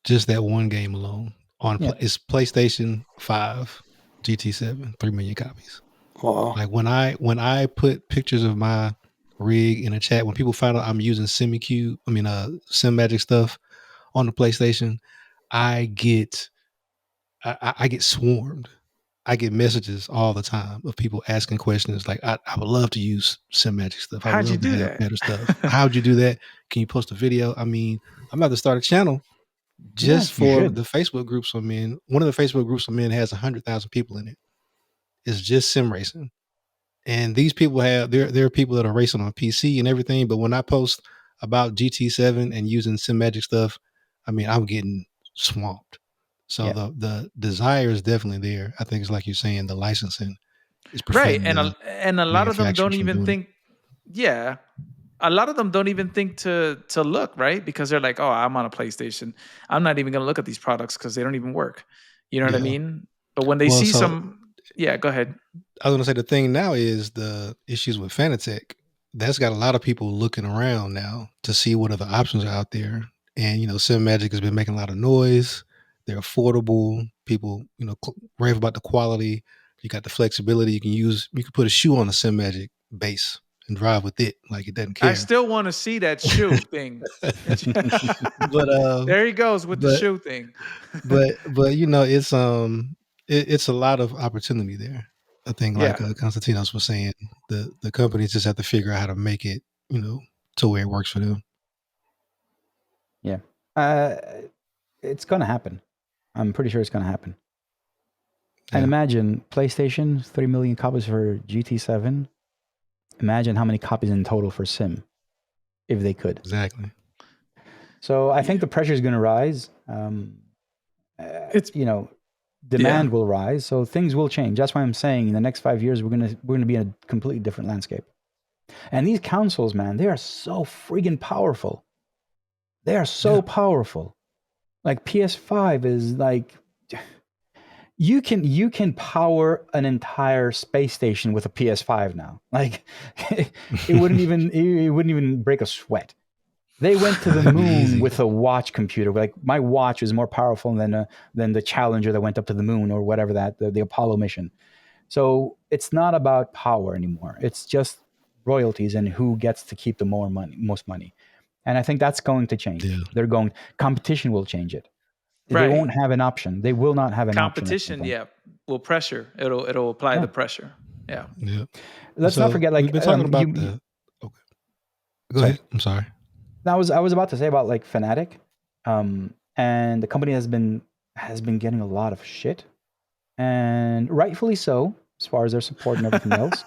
Just that one game alone. It's PlayStation 5, GT7, 3 million copies. Wow. Like when I put pictures of my rig in a chat, when people find out I'm using SimMagic stuff on the PlayStation, I get swarmed. I get messages all the time of people asking questions like, I would love to use SimMagic stuff. How'd you do that? Better stuff. How'd you do that? Can you post a video? I mean, I'm about to start a channel just for the Facebook groups I'm in. One of the Facebook groups I'm in has 100,000 people in it. It's just sim racing. And these people there are people that are racing on PC and everything. But when I post about GT7 and using SimMagic stuff, I mean, I'm getting swamped. So the desire is definitely there. I think it's like you're saying, the licensing is right, and a lot of them don't even think. Yeah, a lot of them don't even think to look, right, because they're like, oh, I'm on a PlayStation. I'm not even going to look at these products because they don't even work. You know what I mean? But when they see go ahead. I was going to say the thing now is the issues with Fanatec. That's got a lot of people looking around now to see what other options are out there. And SimMagic has been making a lot of noise. They're affordable. People, rave about the quality. You got the flexibility. You can put a shoe on a SimMagic base and drive with it like it doesn't care. I still want to see that shoe thing. But there he goes with the shoe thing. but it's a lot of opportunity there. I think like Constantinos was saying, the companies just have to figure out how to make it, to where it works for them. Yeah. It's going to happen. I'm pretty sure it's going to happen. And Yeah. imagine PlayStation, 3 million copies for GT7. Imagine how many copies in total for Sim, if they could. Exactly. So I think the pressure is going to rise. It's Demand will rise, so things will change. That's why I'm saying in the next 5 years we're gonna be in a completely different landscape. And these consoles, man, they are so friggin' powerful. They are so powerful. Like PS5 is like you can power an entire space station with a PS5 now. Like it wouldn't even break a sweat. They went to the That'd be moon easy. with a watch computer. Like my watch is more powerful than the Challenger that went up to the moon or whatever the Apollo mission. So it's not about power anymore. It's just royalties and who gets to keep the most money. And I think that's going to change. Yeah. Competition will change it. They Right. won't have an option. They will not have an competition. option. Will pressure. It'll apply the pressure. Yeah. Yeah. Let's not forget. Like we've been talking about okay. Go ahead. I'm sorry. I was about to say about like Fnatic, and the company has been getting a lot of shit, and rightfully so, as far as their support and everything else.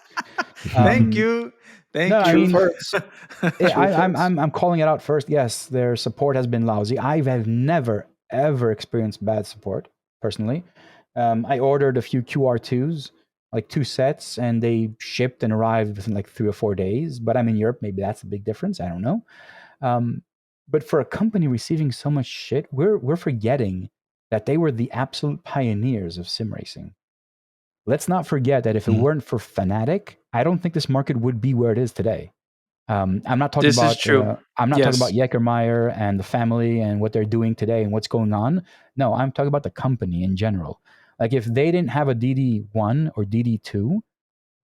Thank you. Thank you. I mean, I'm calling it out first. Yes, their support has been lousy. I have never ever experienced bad support personally. I ordered a few QR2s, like 2 sets, and they shipped and arrived within like 3 or 4 days. But I'm in Europe. Maybe that's a big difference. I don't know. But for a company receiving so much shit, we're forgetting that they were the absolute pioneers of sim racing. Let's not forget that if it weren't for Fnatic, I don't think this market would be where it is today. I'm not talking This about is true. I'm not Yes. talking about Jägermeyer and the family and what they're doing today and what's going on. No, I'm talking about the company in general. Like if they didn't have a DD1 or DD2,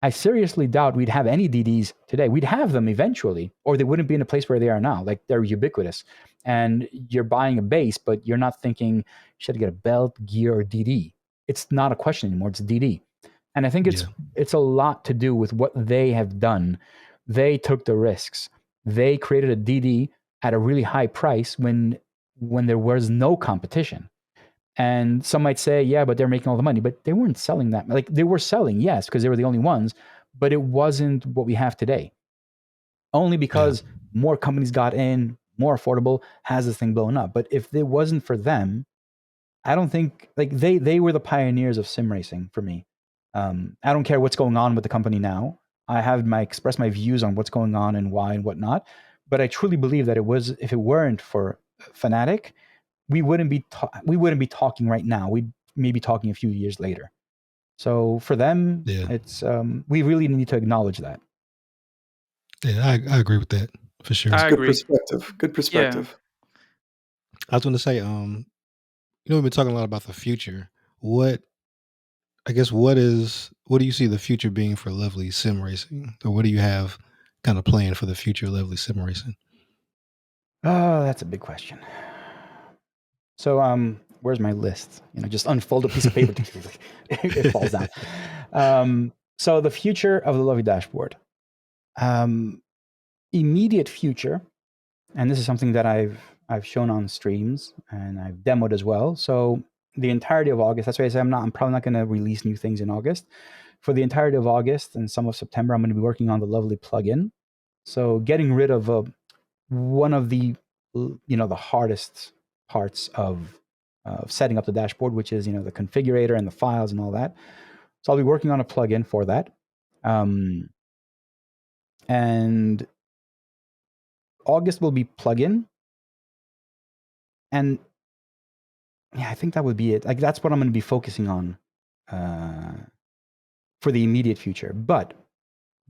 I seriously doubt we'd have any DDs today. We'd have them eventually, or they wouldn't be in a place where they are now. Like they're ubiquitous. And you're buying a base, but you're not thinking, should I get a belt, gear, or DD? It's not a question anymore. It's DD. And I think it's a lot to do with what they have done. They took the risks. They created a DD at a really high price when there was no competition. And some might say, yeah, but they're making all the money. But they weren't selling that. Like they were selling, yes, because they were the only ones, but it wasn't what we have today. Only because more companies got in, more affordable, has this thing blown up. But if it wasn't for them, I don't think like they were the pioneers of sim racing for me. I don't care what's going on with the company now. I have expressed my views on what's going on and why and whatnot. But I truly believe that if it weren't for Fnatic, we wouldn't be talking right now. We'd maybe talking a few years later. So for them, it's we really need to acknowledge that. Yeah, I agree with that for sure. I agree. Good perspective. I was going to say, we've been talking a lot about the future. What do you see the future being for Lovely Sim Racing, or what do you have kind of planned for the future of Lovely Sim Racing? Oh, that's a big question. So, where's my list? Just unfold a piece of paper. It falls down. So the future of the Lovely dashboard. Immediate future, and this is something that I've shown on streams and I've demoed as well. So the entirety of August, that's why I say I'm probably not going to release new things in August. For the entirety of August and some of September, I'm going to be working on the Lovely plugin. So getting rid of one of the the hardest parts of setting up the dashboard, which is the configurator and the files and all that. So I'll be working on a plugin for that. And August will be plugin. And yeah, I think that would be it. Like that's what I'm going to be focusing on for the immediate future. But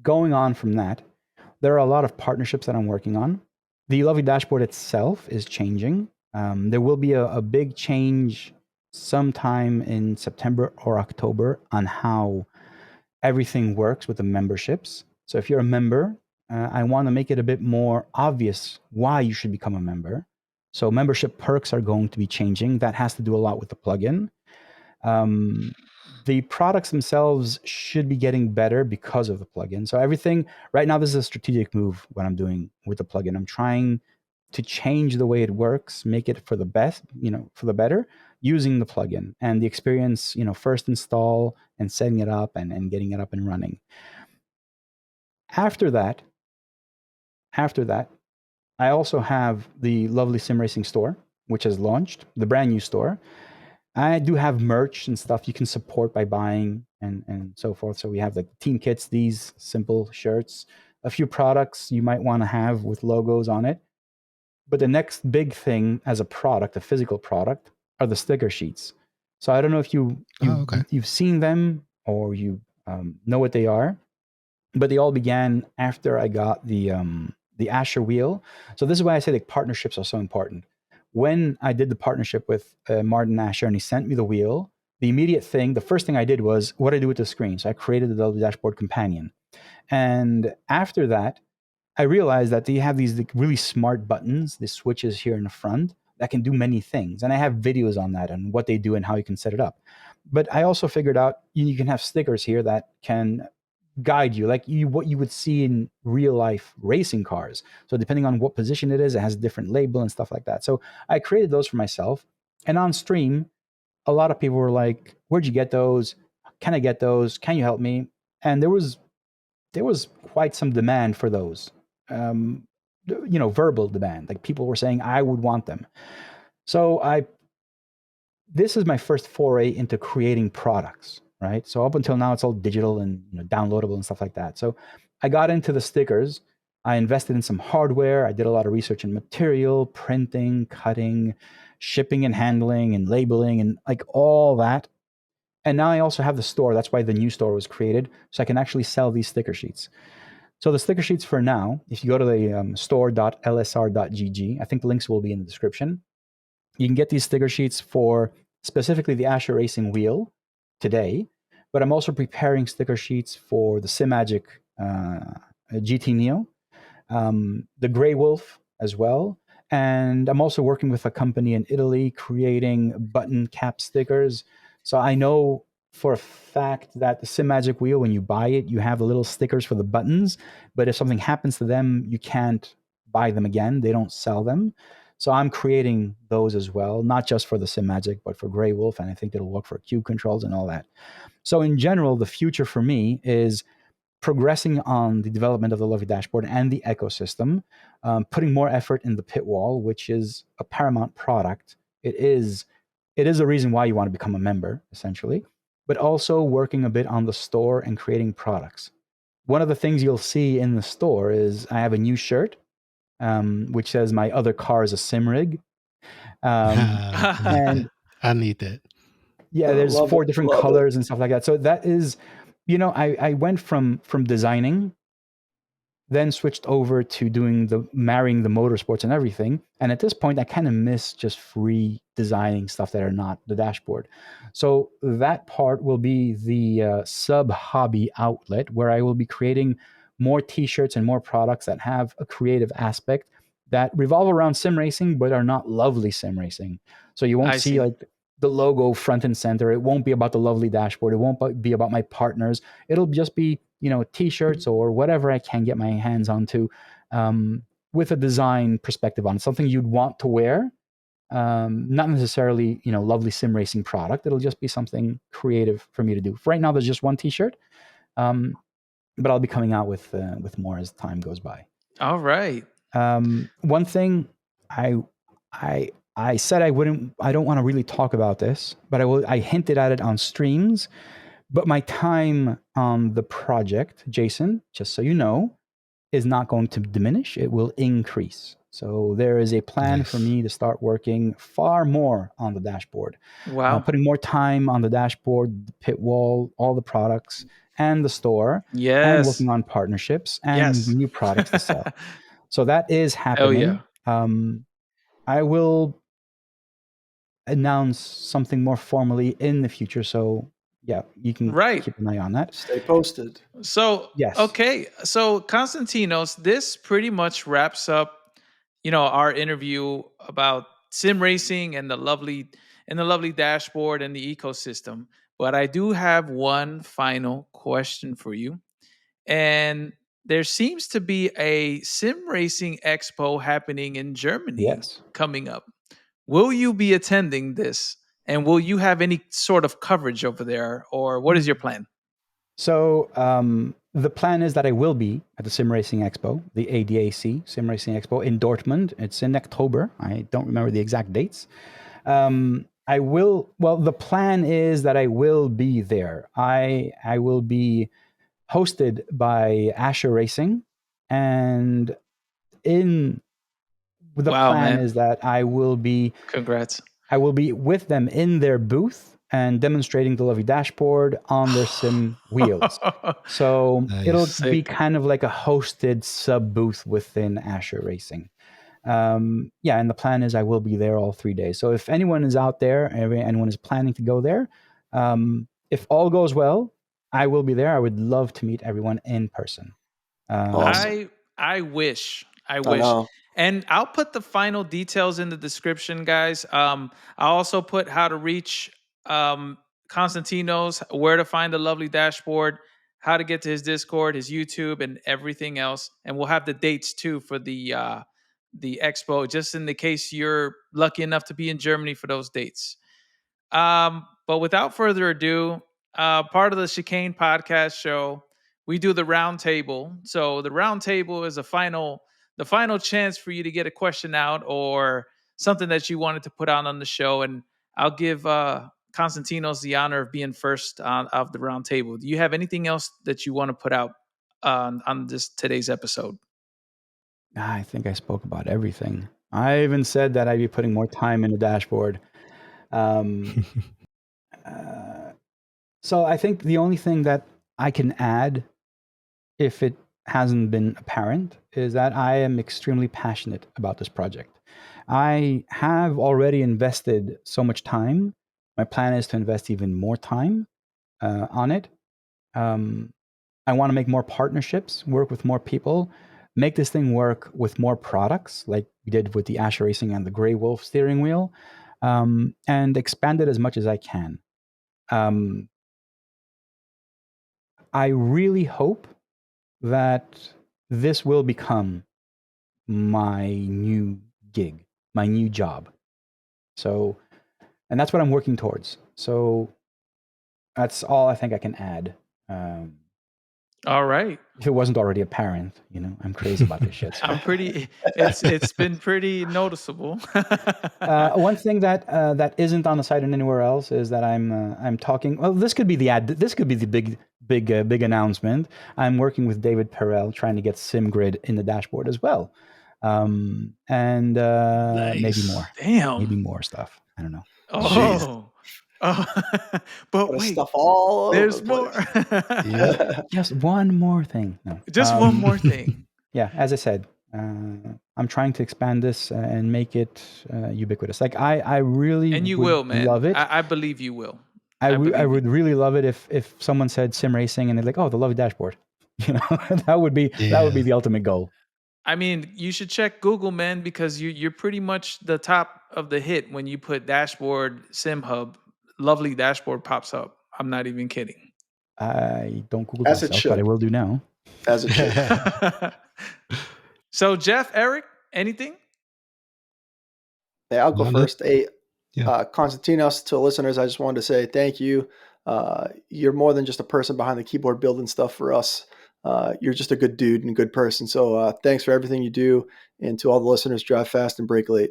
going on from that, there are a lot of partnerships that I'm working on. The Lovely dashboard itself is changing. There will be a big change sometime in September or October on how everything works with the memberships. So if you're a member, I want to make it a bit more obvious why you should become a member. So membership perks are going to be changing. That has to do a lot with the plugin. The products themselves should be getting better because of the plugin. So everything right now, this is a strategic move. What I'm doing with the plugin, I'm trying to change the way it works, make it for the best, for the better, using the plugin and the experience, first install and setting it up and getting it up and running. After that, I also have the Lovely SimRacing store, which has launched, the brand new store. I do have merch and stuff you can support by buying and so forth. So we have like team kits, these simple shirts, a few products you might want to have with logos on it. But the next big thing as a product, a physical product, are the sticker sheets. So I don't know if you've seen them or you know what they are, but they all began after I got the Asher wheel. So this is why I say like partnerships are so important. When I did the partnership with Martin Asher and he sent me the wheel, the first thing I did was what do I do with the screen? So I created the Lovely Dashboard Companion. And after that, I realized that they have these like, really smart buttons, these switches here in the front that can do many things. And I have videos on that and what they do and how you can set it up. But I also figured out you can have stickers here that can guide you, like what you would see in real life racing cars. So depending on what position it is, it has a different label and stuff like that. So I created those for myself. And on stream, a lot of people were like, "Where'd you get those? Can I get those? Can you help me?" And there was quite some demand for those. Um, Verbal demand. Like people were saying, "I would want them." So this is my first foray into creating products, right? So up until now, it's all digital and downloadable and stuff like that. So I got into the stickers. I invested in some hardware. I did a lot of research in material, printing, cutting, shipping and handling, and labeling, and like all that. And now I also have the store. That's why the new store was created, so I can actually sell these sticker sheets. So the sticker sheets for now, if you go to the store.lsr.gg, I think the links will be in the description. You can get these sticker sheets for specifically the Asher Racing wheel today, but I'm also preparing sticker sheets for the SimMagic GT Neo, the Grey Wolf as well. And I'm also working with a company in Italy creating button cap stickers. So I know for a fact that the SimMagic wheel, when you buy it, you have the little stickers for the buttons. But if something happens to them, you can't buy them again. They don't sell them. So I'm creating those as well, not just for the SimMagic, but for Grey Wolf. And I think it'll work for cube controls and all that. So in general, the future for me is progressing on the development of the Lovely dashboard and the ecosystem, putting more effort in the pit wall, which is a paramount product. It is a reason why you want to become a member, essentially, but also working a bit on the store and creating products. One of the things you'll see in the store is I have a new shirt, which says my other car is a sim rig. And I need that. yeah, there's Love 4 it. different Love it. colors and stuff like that. So that is, I went from designing, then switched over to doing marrying the motorsports and everything. And at this point, I kind of miss just free designing stuff that are not the dashboard. So that part will be the sub hobby outlet where I will be creating more t-shirts and more products that have a creative aspect that revolve around sim racing, but are not lovely sim racing. So you won't I see see. like the logo front and center. It won't be about the lovely dashboard. It won't be about my partners. It'll just be t-shirts or whatever I can get my hands onto, with a design perspective on it, something you'd want to wear. Not necessarily lovely sim racing product. It'll just be something creative for me to do. For right now, there's just one t-shirt, but I'll be coming out with more as time goes by. All right. One thing I said I don't want to really talk about this, but I hinted at it on streams. But my time on the project, Jason, just so you know, is not going to diminish. It will increase. So there is a plan for me to start working far more on the dashboard, Wow. putting more time on the dashboard, the pit wall, all the products, and the store, and Yes. working on partnerships and Yes. new products to sell. So that is Hell yeah. happening. I will announce something more formally in the future. So yeah, you can Right. keep an eye on that. Stay posted. So, Yes. okay. So, Constantinos, this pretty much wraps up, our interview about sim racing and the lovely dashboard and the ecosystem. But I do have one final question for you. And there seems to be a sim racing expo happening in Germany Yes. coming up. Will you be attending this? And will you have any sort of coverage over there? Or what is your plan? So the plan is that I will be at the Sim Racing Expo, the ADAC Sim Racing Expo in Dortmund. It's in October. I don't remember the exact dates. I will. Well, the plan is that I will be there. I will be hosted by Asher Racing, and in the Wow, plan man. is that Congrats. I will be with them in their booth and demonstrating the Lovely dashboard on their sim wheels. So it'll Nice. be Sick. kind of like a hosted sub booth within Asher Racing. Yeah, and the plan is I will be there all 3 days. So if anyone is out there, anyone is planning to go there, if all goes well, I will be there. I would love to meet everyone in person. Awesome. I wish. I I wish. know. And I'll put the final details in the description, guys. I'll also put how to reach Constantinos, where to find the Lovely dashboard, how to get to his Discord, his YouTube, and everything else. And we'll have the dates too for the expo, just in the case you're lucky enough to be in Germany for those dates. But without further ado, part of the Chicane Podcast show, we do the round table. So the round table is the final chance for you to get a question out or something that you wanted to put out on the show. And I'll give Constantinos the honor of being first of the round table. Do you have anything else that you want to put out on this today's episode? I think I spoke about everything. I even said that I'd be putting more time in the dashboard. Um, so I think the only thing that I can add, if it hasn't been apparent, is that I am extremely passionate about this project. I have already invested so much time. My plan is to invest even more time on it. I want to make more partnerships, work with more people, make this thing work with more products, like we did with the Asher Racing and the Grey Wolf steering wheel, and expand it as much as I can. I really hope that this will become my new gig, my new job. So, and that's what I'm working towards. So that's all I think I can add. All right. If it wasn't already apparent, I'm crazy about this shit. I'm pretty. It's been pretty noticeable. One thing that isn't on the site and anywhere else is that I'm talking. Well, this could be the ad. This could be the big announcement. I'm working with David Perel trying to get SimGrid in the dashboard as well, and maybe Nice. more. Damn. Maybe more stuff. I don't know. Oh. Oh. But Got wait, stuff all over there's the more. place. Yeah. Just one more thing. No. Just one more thing. Yeah, as I said, I'm trying to expand this and make it ubiquitous. Like I really And you would will, man. love it. I believe you will. I believe would you. really love it if someone said sim racing and they're like, oh, the Lovely dashboard. That would be the ultimate goal. I mean, you should check Google, man, because you're pretty much the top of the hit when you put dashboard sim hub. Lovely dashboard pops up. I'm not even kidding. I don't Google As it myself, but I should. will do now. As it should. So, Jeff, Eric, anything? Yeah, I'll go Why not? first. Hey, Yeah. Constantinos, to listeners, I just wanted to say thank you. You're more than just a person behind the keyboard building stuff for us. You're just a good dude and a good person. So thanks for everything you do. And to all the listeners, drive fast and break late.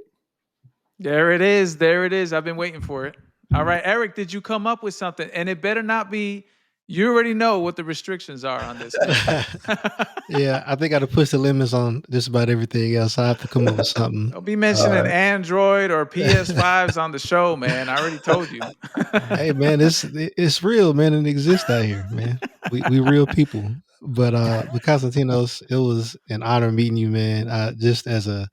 There it is. There it is. I've been waiting for it. All right, Eric, did you come up with something? And it better not be, you already know what the restrictions are on this. Yeah, I think I had to push the limits on just about everything else. I have to come up with something. Don't be mentioning Android or PS5s on the show, man. I already told you. Hey man, it's real, man. It exists out here, man. We real people. But with Constantinos, it was an honor meeting you, man. Just as a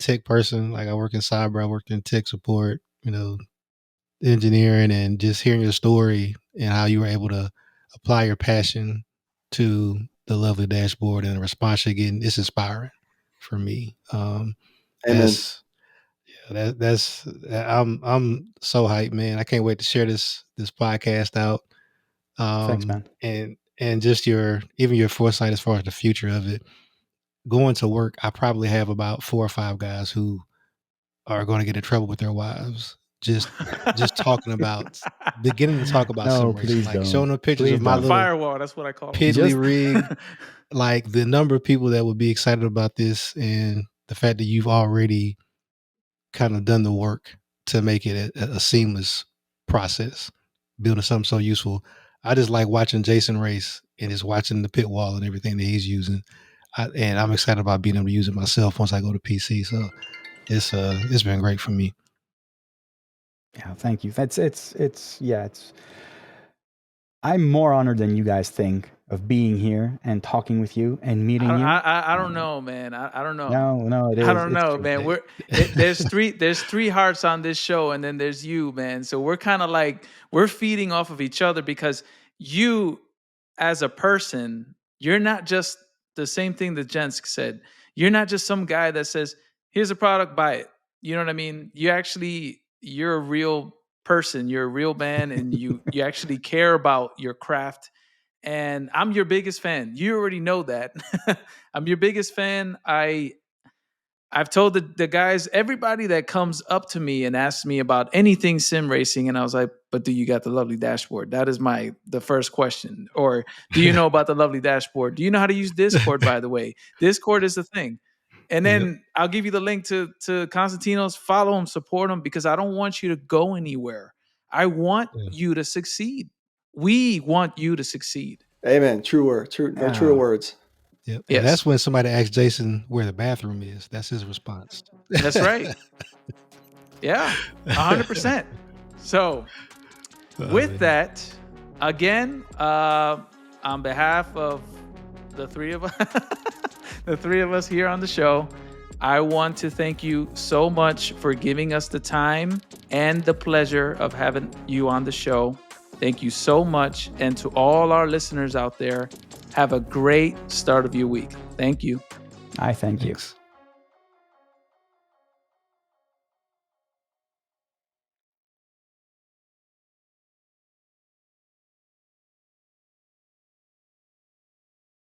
tech person, like I work in cyber, I worked in tech support, engineering, and just hearing your story and how you were able to apply your passion to the Lovely dashboard and the response you're getting, it's inspiring for me. Amen. That's I'm so hyped, man. I can't wait to share this podcast out. Thanks, man. And and just even your foresight as far as the future of it. Going to work, I probably have about 4 or 5 guys who are going to get in trouble with their wives. Just talking about, beginning to talk about No, sim racing, please like don't. showing them pictures Please of my A don't. little firewall, that's what I call it. piddly Just- rig. Like the number of people that would be excited about this, and the fact that you've already kind of done the work to make it a seamless process, building something so useful. I just like watching Jason race and just watching the pit wall and everything that he's using. And I'm excited about being able to use it myself once I go to PC. So it's been great for me. Yeah, thank you. I'm more honored than you guys think of being here and talking with you and meeting you. I don't know, man. I don't know. No, it is. I don't It's know, true. man. There's three hearts on this show, and then there's you, man. So we're kind of like we're feeding off of each other because you, as a person, you're not just the same thing that Jensk said. You're not just some guy that says, "Here's a product, buy it." You know what I mean? You're a real person. You're a real man, and you actually care about your craft. And I'm your biggest fan. You already know that. I'm your biggest fan. I've told the guys, everybody that comes up to me and asks me about anything sim racing, and I was like, but do you got the lovely dashboard? That is the first question. Or do you know about the lovely dashboard? Do you know how to use Discord, by the way? Discord is the thing. And then I'll give you the link to Constantinos. Follow him, support him, because I don't want you to go anywhere. I want you to succeed. We want you to succeed. Amen. True word. Truer words. Yep. Yes. And that's when somebody asks Jason where the bathroom is. That's his response. That's right. Yeah, 100%. So with that, again, on behalf of the three of us here on the show, I want to thank you so much for giving us the time and the pleasure of having you on the show. Thank you so much. And to all our listeners out there, have a great start of your week. Thank you. I thank you. Thanks.